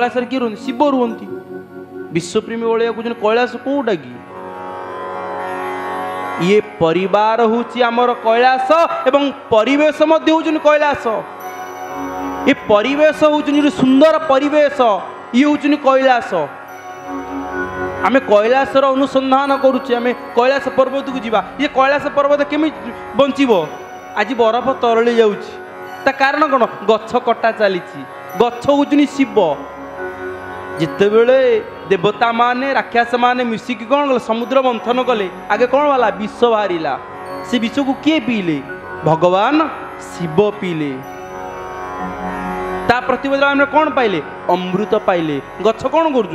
कैलास किए रुहति शिव रुहति विश्वप्रेमी बलिया कौन कैलास कौटा कि ये परिवार हूँ आमर कैलास एवं परिवेश हूँ कैलास ये परिवेश हूँ सुंदर परिवेश ये हूँ कैलास आमे कैलास अनुसंधान करुचे आमे कैलास पर्वत को जीवा ये कैलास पर्वत केमी बंचीबो आज बरफ तरली जाउची ता कारण कौन गछ कटा चली गछ हूँ शिव जिते बेले देवता माने राक्षस माने मिसिकी कौन कले समुद्र मंथन कले आगे कौन वाला विष बाहरिला से विष को किए पीले भगवान शिव पीले ता प्रतिबदल आम कौन पाइले अमृत पाइले गछ कौन कर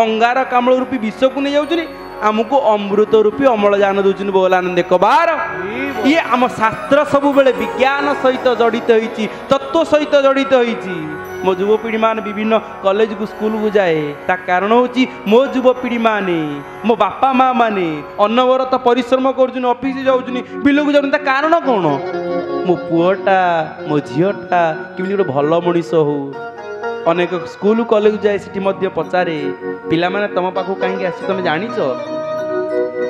अंगार कामल रूपी विष को नहीं जाऊँ आमको अमृत रूपी अम्लजान दौरान बोलानंद कबार ये आम शास्त्र सब बेले विज्ञान सहित जड़ित होती तत्व सहित जड़ित होती मो युवपीढ़ी मान विभिन्न कॉलेज को स्कूल को जाए ता कारण होची मो युवपीढ़ी माने मो बापा माँ माने अनवरत परिश्रम कर ऑफिस जाऊँ बिल को जाऊँ कारण कौन मो पुआटा मो झीटा किमी गोटे भल मनीष हो अनेक स्कूल कॉलेज जाए सिटी मध्य पचारे पिला माने तम पाखु कहीं आसी तुम जानिच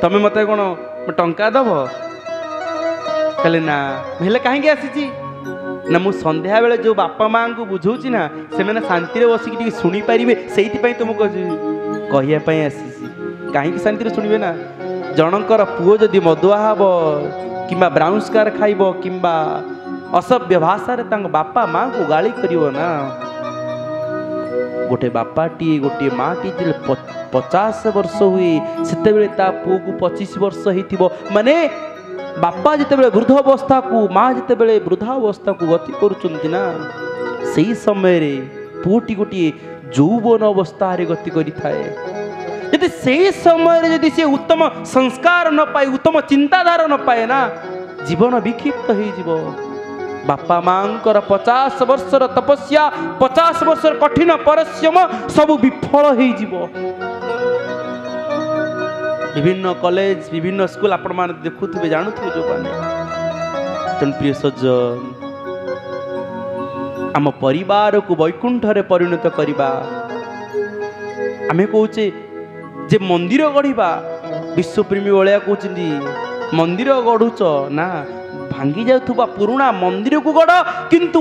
तमें मत कौन टंका दब कहले ना हेले कहीं आसी ना मु संध्या बेले जो बापा माँ को बुझाऊँ ना से मैंने शांति बसिक शुणी पारे से तुमको कहवाई आसी कहीं शांति शुणे ना जनकर पुओ जदि मदुआ हम कि ब्राउन्स कार खाइब कि असभ्य भाषा बापा माँ को गाली करिवो ना गोटे बापाटी गोटे माँ टी 50 वर्ष हुए से पुओ को 25 वर्ष हो माने बापा जिते वृद्ध अवस्था को माँ जिते वृद्धावस्था को गति करुँच ना से समय रे पुओटी गोटे यौवन अवस्था गति करें से समय यदि से उत्तम संस्कार न पाए उत्तम चिंताधारा न पाए ना जीवन विक्षिप्त हो बापा माँ 50 वर्षर तपस्या 50 वर्षर कठिन परिश्रम सब विफल हो विभिन्न कॉलेज विभिन्न स्कूल आपण मैंने देखुवे जानुवे जो मैंने प्रिय सज्जन आम परिवार को वैकुंठ रे परिणत करवा आमे कहूचे जे मंदिर गढ़ा विश्वप्रेमी भाया कहते मंदिर गढ़ुच ना भांगी जाउथुबा पुराणा मंदिर को गढ़ किंतु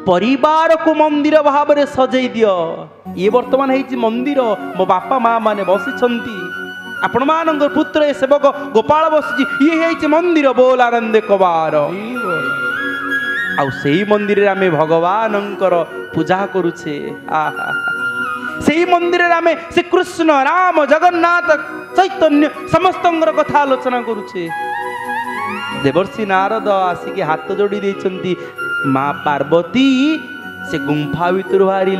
परिवार को मंदिर भाव में सजई दियो ये वर्तमान है मंदिर मो बापा माँ माने बसी आपण मान पुत्र सेवक गोपाल बसी ये है मंदिर बोल आनंद कबार आउ से मंदिर आमे भगवान पूजा करुचे आहा से मंदिर आमे से कृष्ण राम जगन्नाथ चैतन्य समस्त कथा आलोचना करुचे देवर्षि नारद आसिक हाथ जोड़ी देछंती माँ पार्वती से गुंफा भीतर बाहर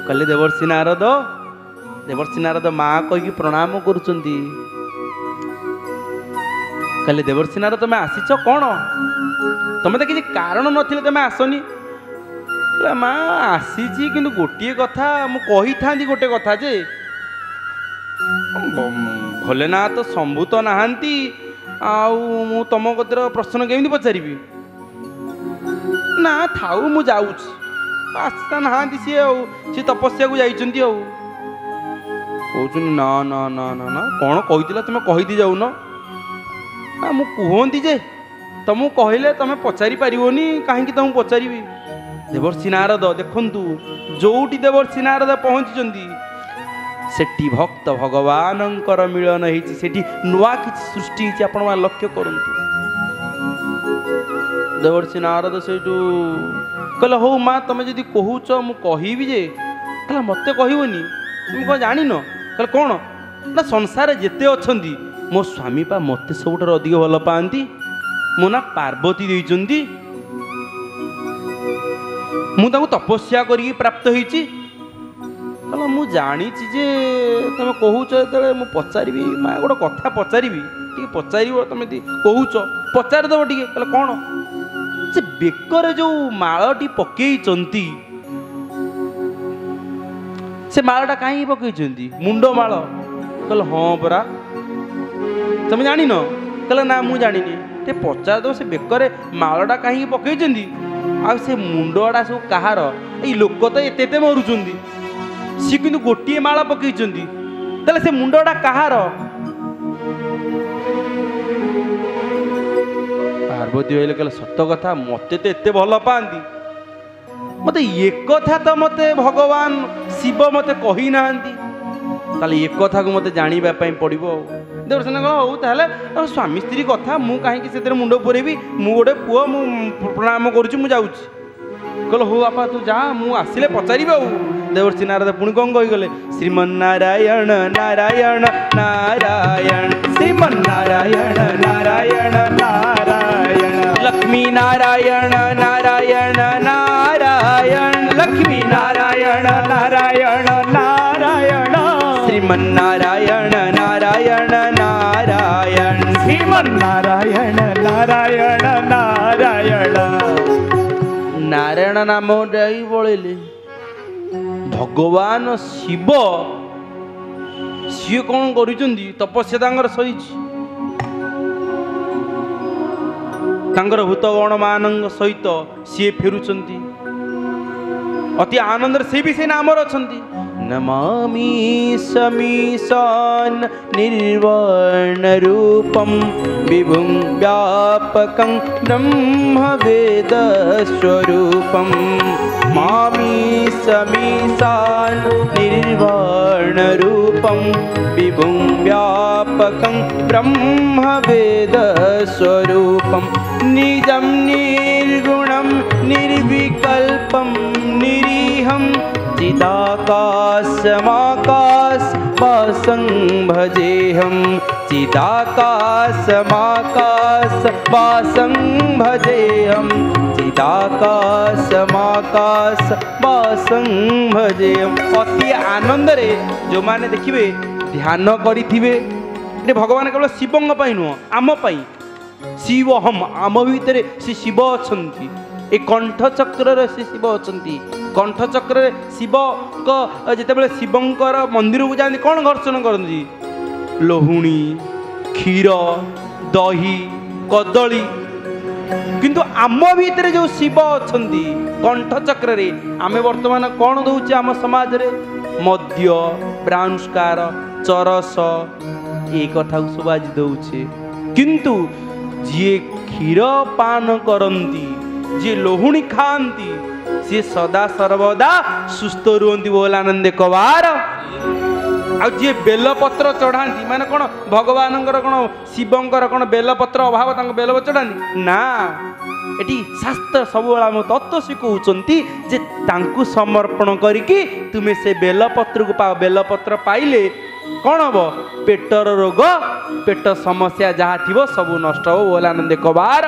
कहले देवर्षि नारद माँ कही प्रणाम करुचंती कहले देवर्षि नारद तुम आसीच कौन तुम तो किसी कारण नथिले तुम आसनी माँ आसीची किंतु गोटे कथा मु कही था गोटे कथा जे भोलेनाथ शंभु तो नहांती आउ तुम कतर प्रश्न केमी पचारि ना थाऊ मु जाऊँगी आस्था नहांती सी तपस्या को जाइछंती कहूँ ना ना ना ना ना कौन कही तुम कहीदी जाऊन मु कहती जे तुमको कहले तुम पचारि पारिबोनी कहीं तुमको पचारि देवर्षि नारद देखंतु जोटी देवर्षि नारद पहुँची सेठी भक्त भगवानंकर मिलन होती नुआ किसी सृष्टि आपण मान लक्ष्य करंतु देवर्षि नारद से कहले हो माँ तुम जदि कहूच मु कहबी जे कहला मत कहबनी तुम कौन जान कहले कौन ना संसार जेते अच्छी मो स्वामी पा मत सबुठ अधिक भल पाती मो ना पार्वती देइचंती मु ताको तपस्या करी प्राप्त होईची कहला मु जानी जे तुम कहूच जो मु पचारि माँ गोटे कथा पचारि टी पचार तुम कहूच पचार दब टे कहले कौन से बेकर जो मालटी पकईचंती से मालटा कहीं पकईचंती मुंड माल कहले हाँ परा तुम जान कहले ना मु जानी टे पचार दब से बेकर मालटा कहीं पकईचंती आ से मुंडटा सब कहार ଏଇ ଲୋକ ତ ଏତେ ଏତେ ମରୁଛନ୍ତି, ସିଏ କିନ୍ତୁ ଗୋଟିଏ ମାଳ ପକେଇଛନ୍ତି, ତାହେଲେ ସେ ମୁଣ୍ଡଟା କାହାର? ପାର୍ବତୀ କହିଲେ କହିଲେ ସତ କଥା, ମତେ ତ ଏତେ ଭଲ ପାଆନ୍ତି, ମତେ ଏକଥା ତ ମତେ ଭଗବାନ ଶିବ ମତେ କହିନାହାନ୍ତି, ତାହେଲେ ଏକଥାକୁ ମତେ ଜାଣିବା ପାଇଁ ପଡ଼ିବ। ଦେବର୍ଷିନା କହିଲେ ହଉ ତାହେଲେ ସ୍ୱାମୀ ସ୍ତ୍ରୀ କଥା, ମୁଁ କାହିଁକି ସେଥିରେ ମୁଣ୍ଡ ପୁରେଇବି, ମୁଁ ଗୋଟେ ପୁଅ, ମୁଁ ପ୍ରଣାମ କରୁଛି, ମୁଁ ଯାଉଛି। କହିଲେ ହଉ ବାପା ତୁ ଯା, ମୁଁ ଆସିଲେ ପଚାରିବି। ଆଉ ଦେବର୍ଷି ନାରଦ ପୁଣି କଣ କହିଗଲେ, ଶ୍ରୀମନ୍ନାରାୟଣ ନାରାୟଣ ନାରାୟଣ ଶ୍ରୀମନ୍ନାରାୟଣ ନାରାୟଣ ନାରାୟଣ ଲକ୍ଷ୍ମୀ ନାରାୟଣ ନାରାୟଣ ନାରାୟଣ ଲକ୍ଷ୍ମୀ ନାରାୟଣ ନାରାୟଣ ନାରାୟଣ ଶ୍ରୀମନ୍ନାରାୟଣ ନାରାୟଣ ନାରାୟଣ ଶ୍ରୀମନ୍ନାରାୟଣ ନାରାୟଣ ନାରାୟଣ। ନାରାୟଣ ନାମ ଯାଇ ପଳେଇଲେ। ଭଗବାନ ଶିବ ସିଏ କଣ କରୁଛନ୍ତି, ତପସ୍ୟା ତାଙ୍କର ସହିଛି, ତାଙ୍କର ଭୂତଗଣ ମାନଙ୍କ ସହିତ ସିଏ ଫେରୁଛନ୍ତି, ଅତି ଆନନ୍ଦରେ ସେ ବି ସେ ନାମରେ ଅଛନ୍ତି। ନମାମି ସମୀଶାନ ନିର୍ବାଣ ରୂପಂ ବିଭୁଂ ବ୍ୟାପକଂ ବ୍ରହ୍ମ ବେଦ ସ୍ୱରୂପಂ ମାମି ସମୀଶାନ ନିର୍ବାଣ ରୂପಂ ବିଭୁଂ ବ୍ୟାପକଂ ବ୍ରହ୍ମ ବେଦ ସ୍ୱରୂପం ନିଜಂ ନିର୍ଗୁଣಂ ନିର୍ବିକल्पं निरीहं चिदाकाशमाकाशवासं भजेऽहं चिदाकाशमाकाशवासं भजेऽहं चिदाकाशमाकाशवासं भजेऽहं। अति आनंदरे जो माने देखिबे ध्यान करिथिबे, ये भगवान केवल शिवंग पाई नुह, आम पाई शिव हम आम भितर से शिव अछंती, ए कंठ चक्र से शिव अछंती। कंठ चक्र शिव जितेबाला शिवंकर मंदिर को जाती कौन घर्षण करती, लहुणी क्षीर दही कदली, किंतु आम भितर जो शिव अछंती कंठ चक्र रे आमे वर्तमान कौन दउचे आम समाज रे, मद्य ब्राउन स्कार चरस ये कथा को सब आज दउचे, किंतु जी क्षीर पान करती जी लहुणी खाती सी सदा सर्वदा सुस्थ रुहंती बोल आनंद कबार। आ जी बेलपत्र चढ़ाती माने कौन भगवान कौन शिवंकर कौन बेलपत्र अभाव बेलपत्र चढ़ाती ना, एटी शास्त्र सब तत्व शिखौंती जे तांकु समर्पण करिकी तुमे से बेलपत्र को पाओ, बेलपत्र पाइले कौन हम पेटर रोग पेट समस्या जहाँ थी सब नष्ट हो बोल आनंद कबार।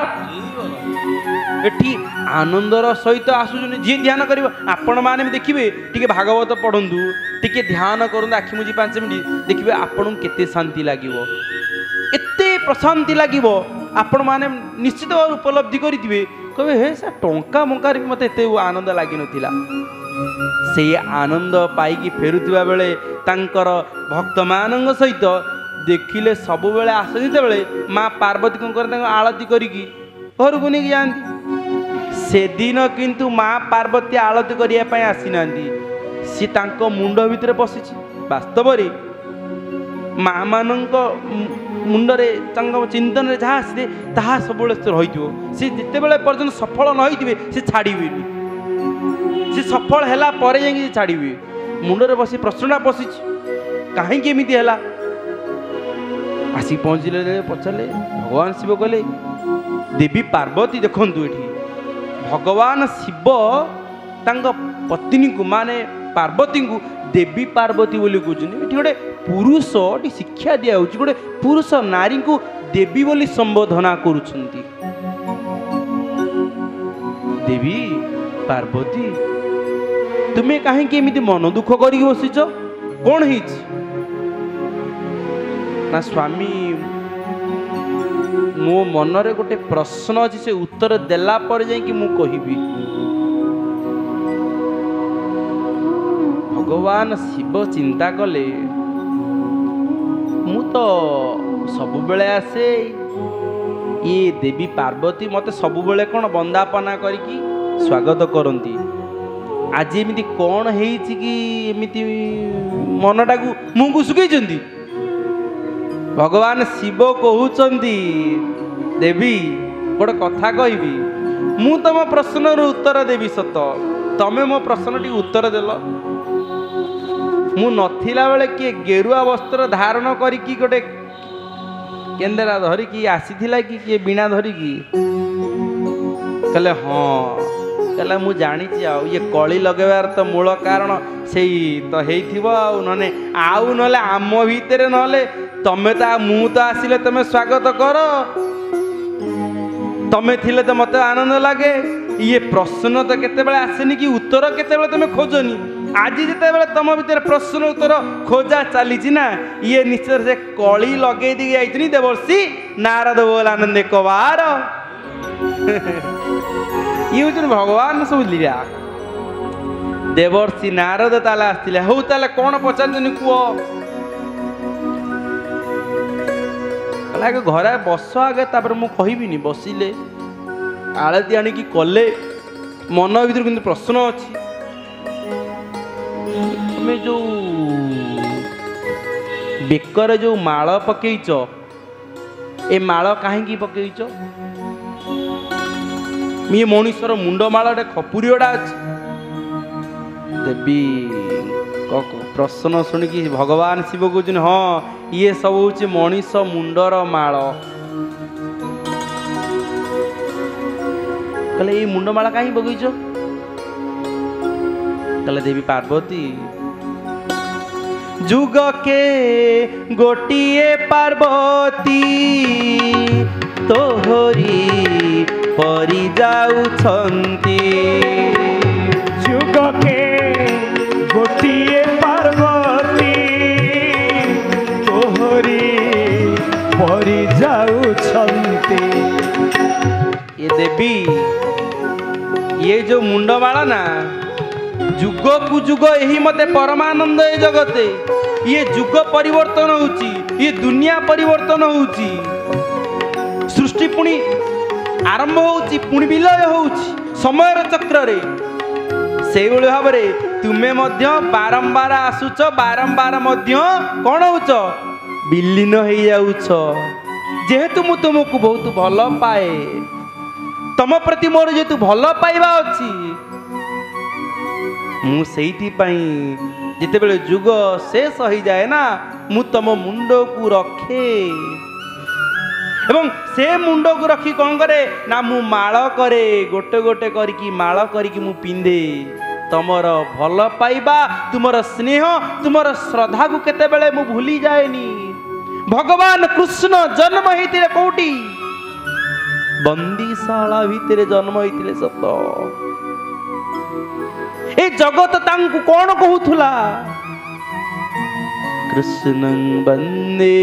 एठी आनंदर सहित आसुन जी ध्यान कर आपण मैंने देखिए टी भागवत पढ़ु टी ध्यान करूँ आखि मुझी 5 मिनट देखिए आपन केते शांति लगे, एते प्रशांति लगे, आपण मैंने निश्चित भाव उपलब्धि करेंगे कहे हे से टंका मंकार भी मत एत आनंद लग ना, से आनंद पाई फेरुवा बेले तांकर भक्त मान सहित देखिले सब बेले आसते बेले माँ पार्वती कौन कर आलती करी घर को नहीं जाती, से दिन किंतु माँ पार्वती आलती करने आसी ना, सी तांको मुंड भितर पशि वास्तव माँ मान मुंडरे चिंतन जहाँ आसे ताहा सब रही सी जिते बड़े पर्यटन सफल न होते सी छाड़े, सी सफल है जाए छाड़े, मुंडरे बस प्रश्नटा पशि कहीं एमती है आसिक पहुँचले पचारे भगवान शिव कहले देवी पार्वती देखु ये भगवान शिव तांको पत्नी को माने पार्वती को देवी पार्वती बोली कहते गोटे पुरुष शिक्षा दिया गोटे पुरुष नारी को देवी बोली संबोधना करुछंती। देवी पार्वती तुम्हें कहीं एमती मन दुख कर बसीच कौन है ना स्वामी मो मनरे गोटे प्रश्न अच्छी से उत्तर देला पर जाकि मु कहिबी। भगवान शिव चिंता कले मु तो सबु बेले आसे ये देवी पार्वती मते सबु बेले कौन बंदापना करिकी स्वागत करती, आज एमती कौन है कि एमती मनटा को मुँह को सुखी भगवान शिव कहते देवी गोटे कथा कहबी मु तुम प्रश्नर उत्तर देवी सत तमें मो प्रश्न टी उत्तर देल मु नथिला बेले किए गेरुआ वस्त्र धारण करिकी गोटे केंदेरा धरिकी आसीथिला कि किए बीणा धरिकी कहले हाँ कहला मु जानी ये कली लगेबार तो मूल कारण से तो होने आउ ना आम भितर ना तमें तो मु तो आसिले तमें स्वागत कर तमें थिले तो मत आनंद लगे ये प्रश्न तो केते आसेनी कि उत्तर केते तमें खोजनी आज जिते तुम भर प्रश्न उत्तर खोजा चली ना ये निश्चय से कली लगे दी जाइए देवर्षि नारद बोल आनंद कबार ये हूँ भगवान सब लीला देवर्षि नारद ताले आसते हूँ ताले कौन पचार कह आगे घर बस आगे तापर मु कहबिनी बसिले आलती आणिकी कले मन भर कि प्रश्न अच्छी तुम जो बेकर जो माल पकईच ए माल कहीं पकईच ये मनुष्यर मुंडमाल खपुरीटा अच्छी देवी प्रश्न शुणिकी भगवान शिव कहते हाँ ये सब हूँ मनीष मुंडर माल कहले ये मुंडमाला कहीं बगीच कहले देवी पार्वती जुग के गोटिए पार्वती तोहरी परी जाउछंती जुग के गोटिए पार्वती तोहरी परी जाउछंती। ये देवी ये जो मुंडमाला ना जुग कु जुग यही मते परमानंद ए जगते ये जुग परिवर्तन होउची ये दुनिया परिवर्तन होउची सृष्टि पुणी आरंभ होउची पुणी विलय होउची समय चक्र रे से भाव तुम्हें मध्य बारंबार आसुच बारंबार मध्य कौन होउच विलीन हो जाउछ जेहेतु मु तुमको बहुत भल पाए तम प्रति मोर जेतु भल पाइबा अच्छी मु सेठी जिते बेले जुग शेष हो जाए ना मु तम मुंड को रखे एवं से मुंड को रखी कौन करे ना मु माल करे गोटे गोटे करकी माल करकी मु पिंधे तुमर भल पाइबा तुमर स्नेह तुमर श्रद्धा को केते बेले मु भूली जाएनी। भगवान कृष्ण जन्म होते कौटी बंदीशाला भितर जन्म होते सत ए जगत तांकु कौन कहूला कृष्ण वंदे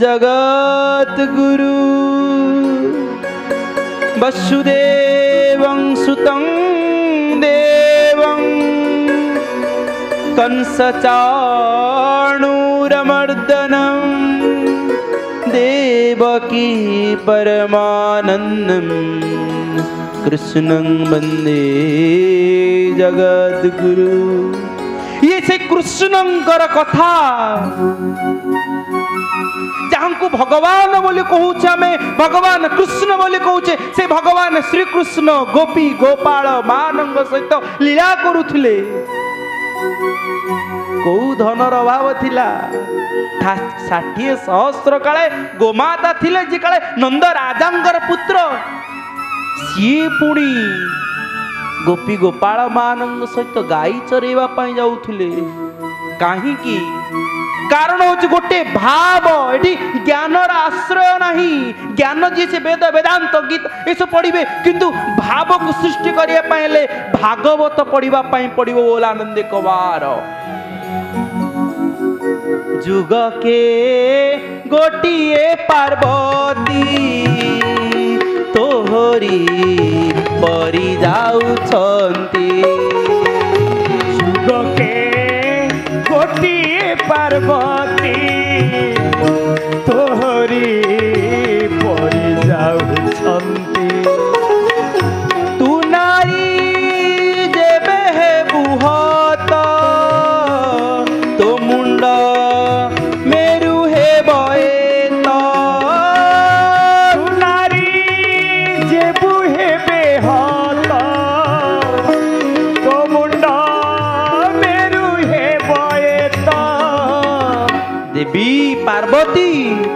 जगत गुरु वसुदेवं सुतं देवं कंसचाणूरमर्दनं देवकी परमानंदं कृष्णं वंदे जगद्गुरु। ये से कृष्णंकर कथा जहां को भगवान बोली कहूचे आमे भगवान कृष्ण बोली कहूचे से भगवान श्री कृष्ण गोपी गोपाल मानंग सहित लीला करुथिले कौ धनर अभाव थिला 60 सहस्र काले गोमाता थिले जे काले नंद राजांकर पुत्र सी पुणी गोपी गोपाल मानंग सहित गाई चरेवा पाई जाउथिले काहे की कारण हूँ गोटे भाव ये ज्ञानर आश्रय नहीं ज्ञान जी से वेद वेदांत गीत ये सब पढ़े किंतु भाव को सृष्टि करने भागवत पढ़ा पड़ो बोल आनंद कबार जुग के गोटिए पार्वती तोहरी परी जाउछंती जुग के गोटिए पार्वती तोहरी परी जाउछंती तू नारी जेबे मुंड मेरु हे बए तो नारी जेबु हेबे हत तो मुंड मेरु हेबए तो देवी पार्वती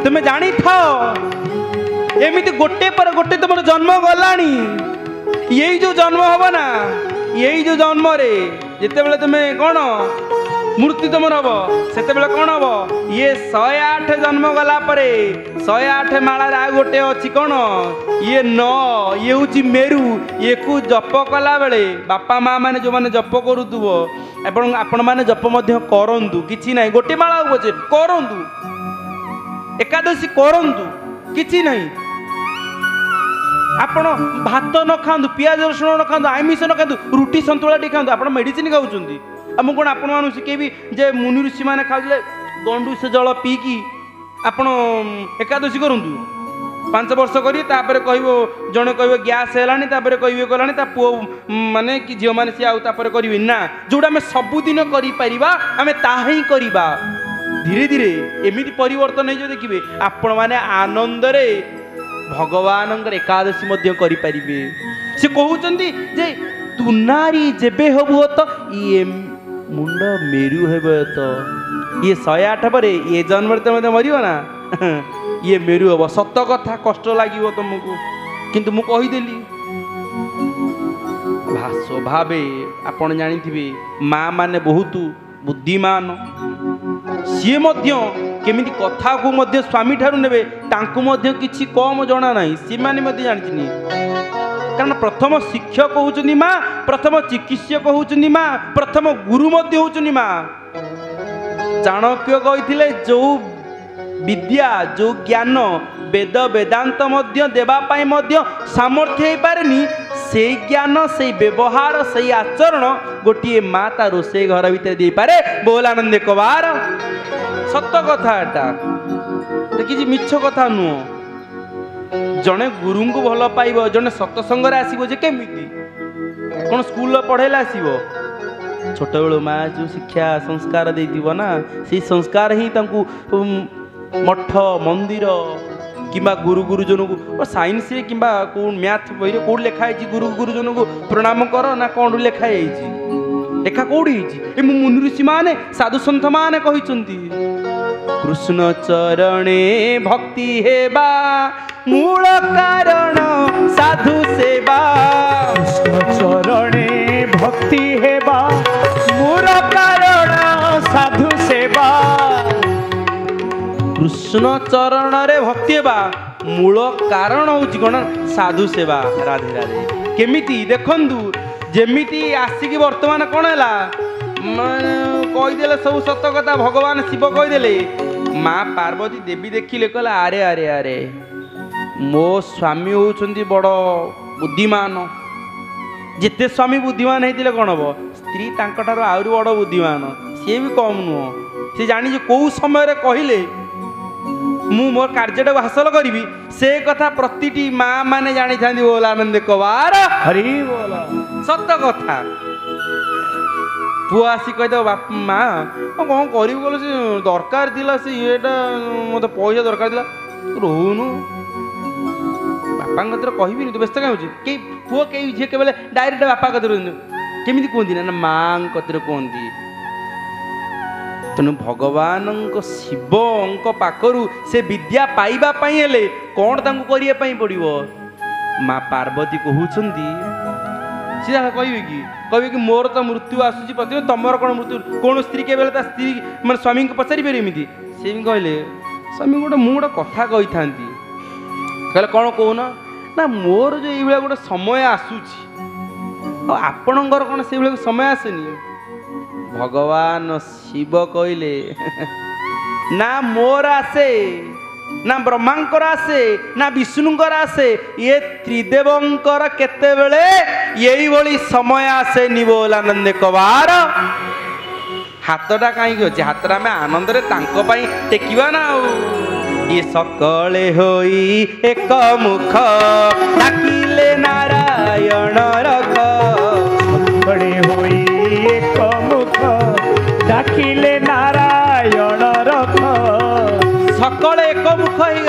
तुम जानी था एमिति गोटे पर गोटे तुम जन्म गलानी यही जो जन्म हम ना यही जो जन्म रे जिते बेले तुम कौन मूर्ति तुम हम से कौन हम ये 108 जन्म गला परे 108 माला आ गोटे अच्छी कौन ये न ये हूँ मेरु ये को जप कला बेले बापा माँ मैंने जो मैंने जप करूव आपण मैंने जप करूँ कि ना गोटे माला बचे करूँ एकादशी करूँ कि नहीं आपण भात न खातु पियाज रसुण न खातु आमिष न खातु रुटी सन्तुला टी खातु आप मेडिसिन खाऊँगी आम कौन आपण मान शिखेबी जे मुनि ऋषि मैंने खाऊले गंडू से जल पीकी आपण एकादशी करूँ 5 वर्ष करी तापर कहबो जणे कहबो गैस हेलानी तापर कहबे कलानी ता पुओ माने कि झियो माने से आउ तापर करिवे ना जोडा हम सबुदिन करि परिबा आमे ताहा ही करिबा धीरे धीरे एमिति परिवर्तन हे जो देखिबे आपण माने आनंद रे भगवान एकादशी मध्य करि परिबे से कहउचंदी जे तू नारी जेबे हबो तो ये मुंड मेरु हेबे तो ये 108 पर ये जन्म ते मते मरियो ना ये मेरु हम सत कथा कष्ट लगे तुमको किंतु मु कहीदेली स्वभावे आपण जानी माँ माने बहुत बुद्धिमान सी केमिति कथा को मध्य स्वामी ठारू नेबे तांकु मध्य किछि कम जना नाही सी माने मध्य जानिथिनी कारण प्रथम शिक्षक होउचनी माँ प्रथम चिकित्सक होउचनी माँ प्रथम गुरु मध्य होउचनी माँ चाणक्य कहिथिले जो विद्या जो ज्ञान वेद वेदांत मध्य देवा पाई मध्य सामर्थ्य हो पारेनी से ज्ञान से व्यवहार से आचरण गोटे माँ ता रोसे घर भीतर दे पारे बोल आनंद कबार सत कथा एटा देखी मिछ कथा नुह जड़े गुरु को भल पाइब जड़े सत्संग आसब जे केमिति कौन स्कूल पढ़ेला आसब छोट बेलू माँ जो शिक्षा संस्कार देती ना से संस्कार ही मठ मंदिर किंबा गुरु गुरुजन को साइंस कि मैथ बही कौट लिखाई गुरु गुरुजन को प्रणाम कर ना कौन लिखाई लेखा कौटी मुनि ऋषि माने साधु सन्थ माने कहते कृष्ण चरणे भक्ति हेबा मूल कारण साधु सेवा कृष्ण चरणे भक्ति हेबा मूल कारण साधु सेवा कृष्ण चरण रे भक्ति बा मूल कारण होची कोन साधु सेवा राधे राधे केमिति देखंदु जेमिति आसिकी वर्तमान कोन हैला कहि देले सब सत्य कथा भगवान शिव कहि देले माँ पार्वती देवी देखिले कहला अरे अरे अरे मो स्वामी होउछंती बड़ बुद्धिमान जिते स्वामी बुद्धिमान हेतिले कोन हबो स्त्री तांकठार आउरी बड़ बुद्धिमान सी भी कम नुह सी जानी जे कोउ समय रे कहिले मु मोर कार्यटा हासिल करी से कथा प्रति माँ माने जानी था बोल आनंद कबार हरि बोला सत कथा पुआ आसी कहीद बाप माँ कौन करी बोल से दरकार थिला से येटा मत पैसा दरकार थिला रोनु बापा कहबी तू व्यस्त कहीं पुआ कई झील के डायरेक्ट बापा कतर केमी कहती ना माँ कतर कहती तेणु भगवान शिव पाखरु से विद्या पाइबा हेले कौन तांको करने पड़ो माँ पार्वती कहते सीधा कहे कि मोर तो मृत्यु आसूसी प्रति तुमर कौन मृत्यु कौन स्त्री के बेले स्त्री मैं स्वामी को पचारि पारे एमती सी कहले स्वामी गोटे मुझे कथा कही था कहले कौन कहना ना मोर जो ये गोटे समय आसूची आपणकर कौन से समय आसेनी भगवान शिव कहले ना मोर आसे ना ब्रह्मांकर आसे ना विष्णुंकर आसे ये त्रिदेवंकर केते बेले यही भली समय आसे बोल आनंद कबार हाथटा कहीं अच्छे हाथटा आम आनंद टेकिबा ना ये सकले होई एक मुख डाकिले नारायण रख सकले होई एक मुख डाकिले नारायण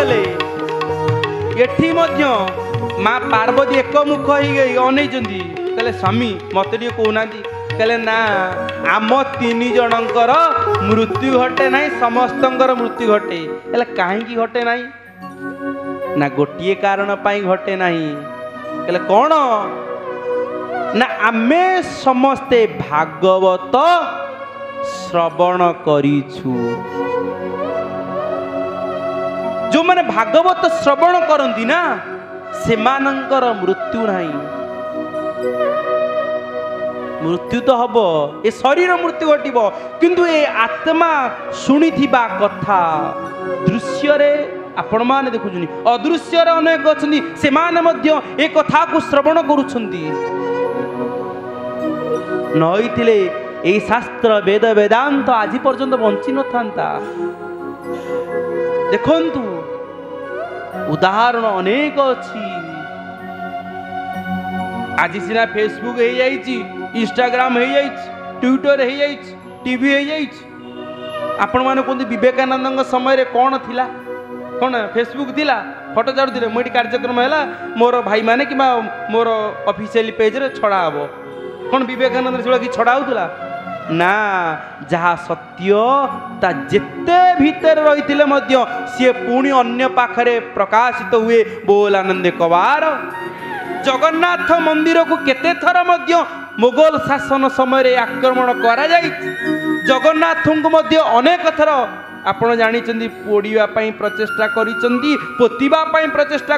गले एठी मध्य माँ पार्वती एकमुख हो अनैचंदी कहले स्वामी मत टे कहना कहले ना आम तीन जनकर मृत्यु घटे ना समस्तंकर मृत्यु घटे हेले कहीं घटे ना ना गोटे कारण घटे ना कहले कौन ना आमे समस्ते भागवत श्रवण करिछु जो माने भागवत श्रवण करती ना सेमानंकर मृत्यु नहीं मृत्यु तो हम ए शरीर मृत्यु घटब किंतु ए आत्मा शुणी कथा दृश्य रे आपण माने देखुछनी अदृश्य रे अनेक अछनी से माने मध्य ए कथा को श्रवण करूछंती नइतिले ए शास्त्र वेद वेदांत आज पर्यंत बंची न थांता देखंतु उदाहरण अनेक अच्छी आज सिना फेसबुक हो जाइए इंस्टाग्राम हो जाइए ट्विटर हो जाइए टीवी हो जाइए आपण मैंने कहते विवेकानंद समय कौन थिला कौन फेसबुक थिला फोटो छाड़ुले मुझे कार्यक्रम है मोर भाई माने कि मोर ऑफिशियल पेज रे छड़ा हम कौन विवेकानंद से कि छड़ा होता ना जहा सत्य ता जेते भीतर रही मध्य सी पुणी अन्य पाखरे प्रकाशित हुए बोल आनंद कबार जगन्नाथ मंदिर को केते थर मध्य मुगल शासन समय आक्रमण करा जाय जगन्नाथ को मध्य अनेक थर आपण जानी पोड़िया प्रचेषा पोतिबा प्रचेषा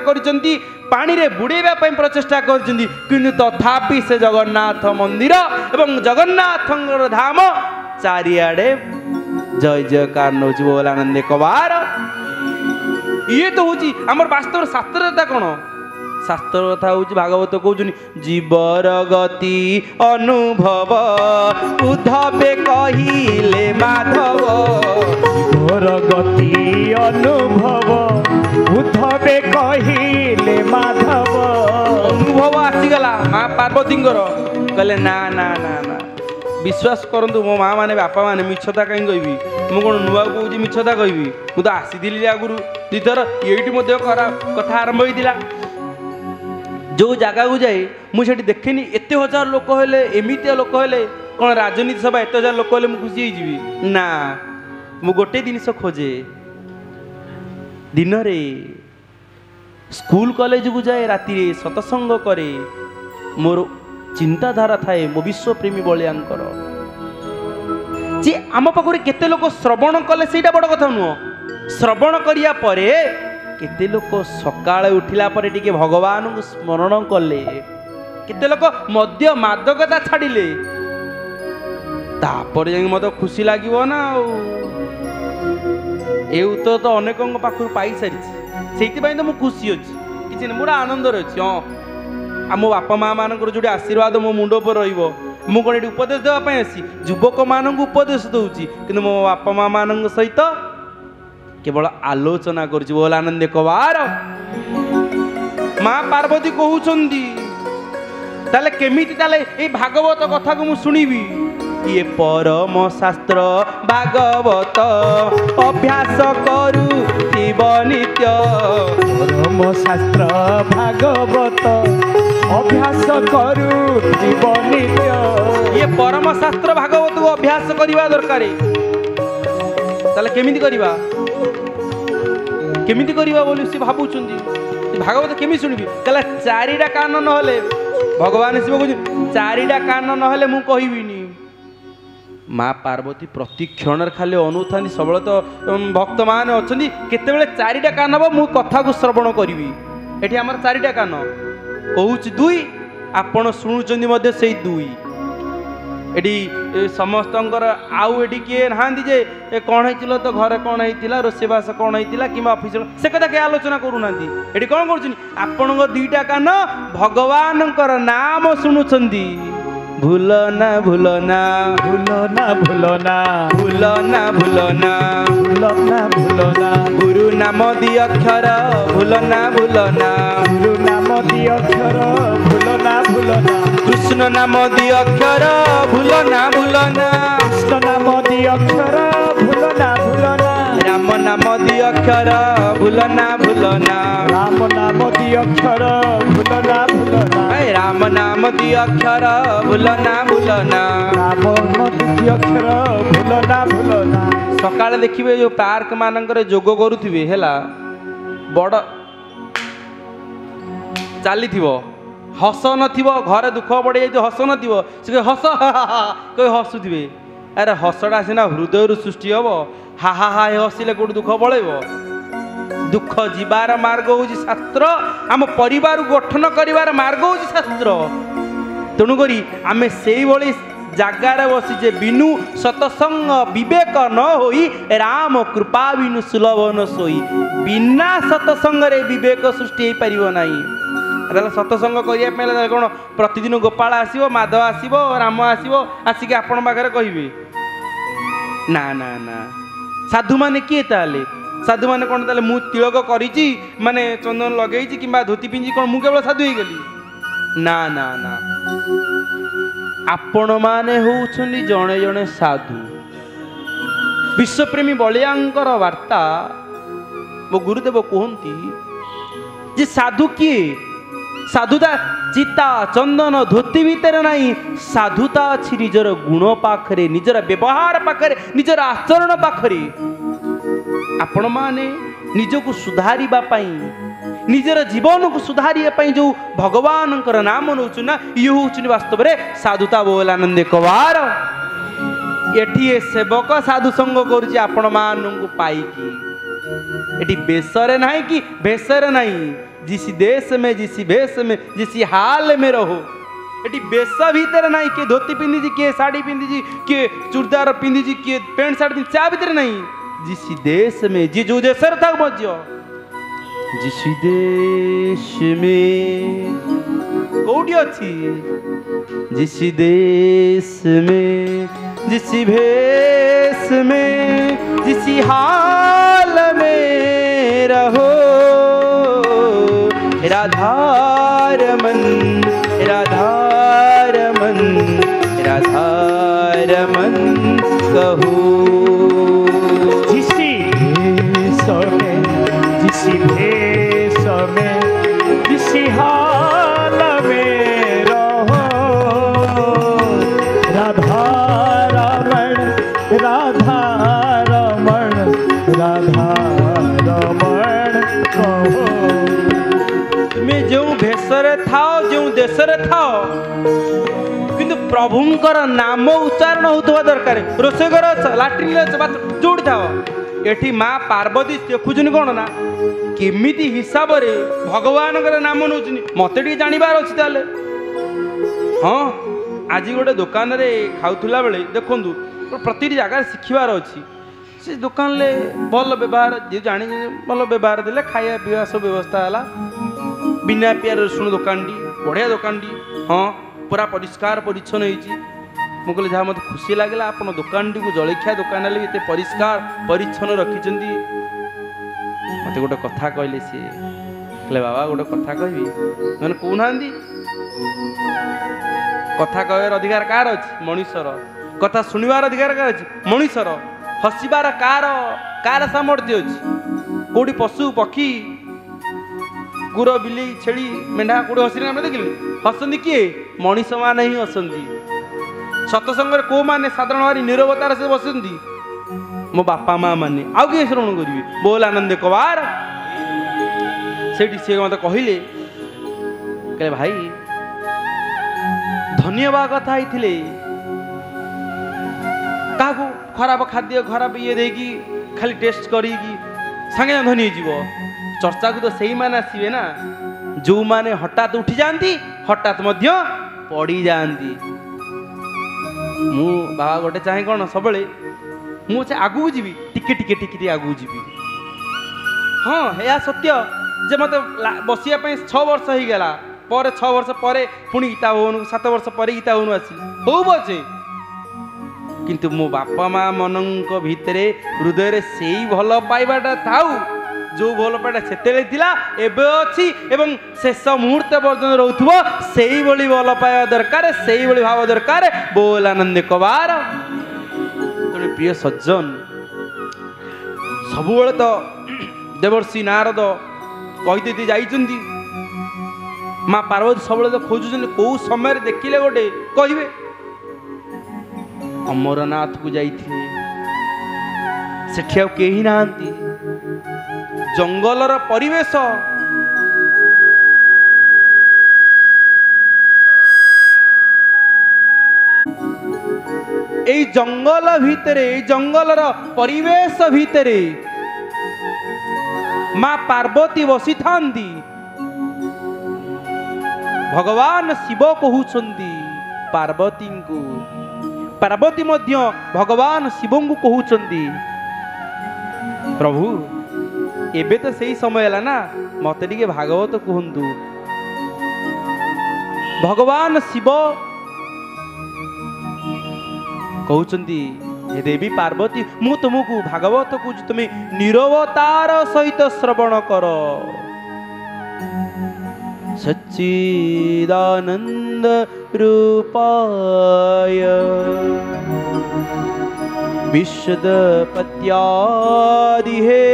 पानी रे बुड़ेबा प्रचेषा किंतु तथापि से जगन्नाथ मंदिर एवं जगन्नाथ धाम चारिआडे जय जयकार नौच बोल आनंद कबार ये तो हूँ आम वास्तव शास्त्रता कौन शास्त्र कथा हूँ भागवत कहते जीवर गति अनुभव उद्धवे कहिले माधव जीवर गति अनुभव उद्धवे कहिले माधव अनुभव आसीगला माँ पार्वती कहले ना ना ना ना विश्वास करंतु मो माँ माने बापा माने मिछता कहीं कहबी मु कौन नुआ कहूँ मिछता कहबी मु तो आसी आगुरी दुईथर ये कथा आरंभ होता जो जगह को जाए मुझे देखेनी एत हजार लोक हेले एमती लोक हेले कौन राजनीति सभा एत हजार लोक हेले मुझे खुशी होजी ना मु गोटे जिनिस खोजे दिन रे स्कूल कॉलेज को जाए राति सतसंग करे मोर चिंताधारा थाए मो विश्वप्रेमी बलियांकर जे आम पाखरे केते लोक श्रवण कले सेटा बड़ कथा नुह श्रवण करिया परे केते लोक सकाळे उठिला परे टिके भगवान को स्मरण कले केते लोक मद्य मादकता छाड़िले तापर जाई मत खुशी लागिवो ना ए उत्तर तो अनेक पाखर पाई सारी से तो मुझे खुशी अच्छी किसी ना मोर आनंद अच्छी हाँ आम बापा माँ मान जो आशीर्वाद मो मुंड पर रु कौन ये उपदेश देवाई आसी युवक मान उपदेश दूसरी कि मो बापा माँ मान सहित केवल आलोचना करुच्ची बोल आनंद कबार माँ पार्वती कहउछंदी ताले केमिति ताले ए भागवत कथा को मु सुनिबी ये परम शास्त्र भागवत अभ्यास करू नित्य परम शास्त्र भागवत अभ्यास करू नित्य ये परम शास्त्र भागवत को अभ्यास करवा दरकार ताले केमिति करवा केमिति करवा बोली सी भाबुछंदी भागवत केमी शुणबी कहला चारिटा कान नहले भगवान शिव कहते चारिटा कान नहले मु कहबिनी माँ पार्वती प्रति क्षण खाली अनुथा सब तो भक्त मान अच्छा केतबेले चारिटा कान हम मु कथा को श्रवण करी एठी आमर चारिटा कान कहूँ दुई आपण शुणुचंदी से दुई एटी समस्तंकर आउ एटी किए नहांती जे कौन होइतिलो तो घरे कौन होइतिला रोसेबास कौन होइतिला किंबा ऑफिस से कथा के आलोचना करूनांती एटी कौन करूछनी आपणक दुईटा कान भगवानंकर नाम शुणुचंदी भूलना भूलना भूलना भूलना भूलना भूलना भूलना भूलना गुरु नाम दी अक्षर भूलना भूलना गुरु नाम दी अक्षर भूलना भूलना कृष्ण नाम दी अक्षर भूलना भूलना कृष्ण नाम दी अक्षर भूलना भूलना राम नाम दी अक्षर भूलना ଭୁଲନା। ରାମ ନାମ ଦି ଅକ୍ଷର ଭୁଲନା ଭୁଲନା। ରାମ ନାମ ଦି ଅକ୍ଷର ଭୁଲନା ଭୁଲନା। ରାମ ନାମ ଦି ଅକ୍ଷର ଭୁଲନା ଭୁଲନା। ସକାଳେ ଦେଖିବେ ଯୋଉ ପାର୍କ ମାନଙ୍କରେ ଯୋଗ କରୁଥିବେ ହେଲା, ବଡ଼ ଚାଲିଥିବ, ହସ ନଥିବ, ଘରେ ଦୁଃଖ ପଡ଼ିଯାଇଥିବ, ହସ ନଥିବ, ସେ କହି ହସ କହି ହସୁଥିବେ। ଆରେ ହସଟା ସିନା ହୃଦୟରୁ ସୃଷ୍ଟି ହବ, ହା ହା ହା ହସିଲେ କୋଉଠି ଦୁଃଖ ପଳେଇବ? ଦୁଃଖ ଯିବାର ମାର୍ଗ ହେଉଛି ଶାସ୍ତ୍ର, ଆମ ପରିବାର ଗଠନ କରିବାର ମାର୍ଗ ହେଉଛି ଶାସ୍ତ୍ର। ତେଣୁକରି ଆମେ ସେଇଭଳି ଜାଗାରେ ବସିଛେ, ବିନୁ ସତସଙ୍ଗ ବିବେକ ନ ହୋଇ ରାମ କୃପା ବିନୁ ସୁଲଭ ନ ଶୋଇ। ବିନା ସତସଙ୍ଗରେ ବିବେକ ସୃଷ୍ଟି ହେଇପାରିବ ନାହିଁ। ତାହେଲେ ସତସଙ୍ଗ କରିବା ପାଇଁ ହେଲେ କ'ଣ ପ୍ରତିଦିନ ଗୋପାଳ ଆସିବ, ମାଧବ ଆସିବ, ରାମ ଆସିବ, ଆସିକି ଆପଣଙ୍କ ପାଖରେ କହିବେ? ନା ନା ନା। ସାଧୁମାନେ କିଏ ତାହେଲେ? ସାଧୁମାନେ କ'ଣ ତାହେଲେ ମୁଁ ତିଳକ କରିଛି, ମାନେ ଚନ୍ଦନ ଲଗେଇଛି କିମ୍ବା ଧୋତି ପିନ୍ଧି କ'ଣ ମୁଁ କେବଳ ସାଧୁ ହେଇଗଲି? ନା ନା ନା। ଆପଣମାନେ ହେଉଛନ୍ତି ଜଣେ ଜଣେ ସାଧୁ। ବିଶ୍ୱପ୍ରେମୀ ବଳିଆଙ୍କର ବାର୍ତ୍ତା ମୋ ଗୁରୁଦେବ କୁହନ୍ତି ଯେ ସାଧୁ କିଏ? ସାଧୁତା ଚିତା ଚନ୍ଦନ ଧୋତି ଭିତରେ ନାହିଁ, ସାଧୁତା ଅଛି ନିଜର ଗୁଣ ପାଖରେ, ନିଜର ବ୍ୟବହାର ପାଖରେ, ନିଜର ଆଚରଣ ପାଖରେ। ଆପଣମାନେ ନିଜକୁ ସୁଧାରିବା ପାଇଁ, ନିଜର ଜୀବନକୁ ସୁଧାରିବା ପାଇଁ ଯେଉଁ ଭଗବାନଙ୍କର ନାମ ନେଉଛୁ ନା, ଇଏ ହେଉଛନ୍ତି ବାସ୍ତବରେ ସାଧୁତା। ବୋଲ ଆନନ୍ଦ କବାର। ଏଠି ଏ ସେବକ ସାଧୁ ସଙ୍ଗ କରୁଛି ଆପଣମାନଙ୍କୁ ପାଇକି। ଏଠି ବେଶରେ ନାହିଁ କି ଭେଷରେ ନାହିଁ। जिस देश में जिस भेष में जिस हाल में रहो। एटी बेश भितर नहीं, किए धोती पिंधि, किए साड़ी पिंधि, किए चूड़दार पिंधि, किए पेंट सार्ट पिंधि, चा भितर नहीं। जिस देश में जी जो देश था मध्य, जिस देश में कौटी अच्छी, जिस देश में जिस भेष में जिस हाल में रहो। राधारमन राधारमन राधारमन कहो। जिस भेष में जिस भेष में जिस हाल में रहो। राधारमण राधारमण राधारमण कहो। तुम्हें जो भेषरे थाओ, जो देशरे थाओ, किंतु प्रभुंकर नाम उच्चारण होता दरकार। रोषेई घर अछ, लाट्रिन अछ, जोड़ी थाओ। एठी माँ पार्वती देखुन कौन ना केमिति हिसाब रे भगवान नाम नौ मत जानवर अच्छी। ताले हाँ, आज गोटे दुकान रे खाऊला बेले देखु प्रति जगह शिखबार अच्छी। से दुकान ले भल व्यवहार जी जानी भल व्यवहार देले खाया पीवा सब व्यवस्था है। बिना प्याज रसुण दुकान टी बढ़िया दुकान टी, हाँ पूरा परिष्कार परिच्छन होती। मुझे जहाँ मत खुशी लगे आप दुकान टी को जलखिया दुकान भी ये परिष्कार परिच्छन रखी। मत गोटे कथा कहले सी कहले बाबा गोटे कथा कहबी मैंने कहना कथा कहर अधिकार कार अच्छी? मनुष्यर। कथा शुणवार अधिकार कार अच्छी? मनुष्यर। हसबार कार कार सामर्थ्य अच्छी? कौटी पशु पक्षी गुर बिली छेड़ी मेढ़ा कौटे हसी देखिले? हसंती किए? मनीष मैंने ही हसंती। सतसंग कौ मैंने साधारण भाव निरवतार से बसती मो बापा माँ मैंने आउ किए श्रवण करेंगे। बोल आनंद कबार। से मत कहले कहले भाई धन्यवाद कथा होते क्या खराब खाद्य खराब ये देगी खाली टेस्ट करी सागे धनी हो चर्चा को तो सही मान आसवे ना जो माने हठात उठी जाती हठात पड़ी जाती। मु बाबा गोटे चाहे कौन सब मुझे आगू जी टिके टिके टिके टिके आगू जी। हाँ यह सत्य जे मत बसिया 6 वर्ष हो गला पर 6 वर्ष पर पुणी गीता भवन 7 वर्ष पर गीता भवन आसी हो बचे किंतु मो बापा माँ मन भितर हृदय से भल पाइबाटा थाऊ जो भल पाइटा से अच्छी एवं शेष मुहूर्त पर्यटन रोथुव से भल पाइबा दरकार से भाव दरकार। बोल आनंद कबार। तेणु प्रिय सज्जन सब तो देवर्षि नारद कहीदे जाइछन्ती माँ पार्वती सब तो खोजुन कौ समय देखिले गोटे कहे अमरनाथ को जाइए सेठी केही नाहांती जंगलर परिवेश এই জঙ্গল ভিতরে এই জঙ্গলর পরিবেশ ভিতরে মা পার্বতী বসি থান্তি ভগবান শিব কহুছন্তি পার্বতী को पार्वती मध्य भगवान शिव को कहउछन्ति प्रभु एबे तो सही समय है ना मत टिके भागवत कहतु भगवान शिव कहउछन्ति हे देवी पार्वती मु तुमको भागवत कहूँ तुम निरवतार सहित श्रवण कर सच्चिदानंद रूपाय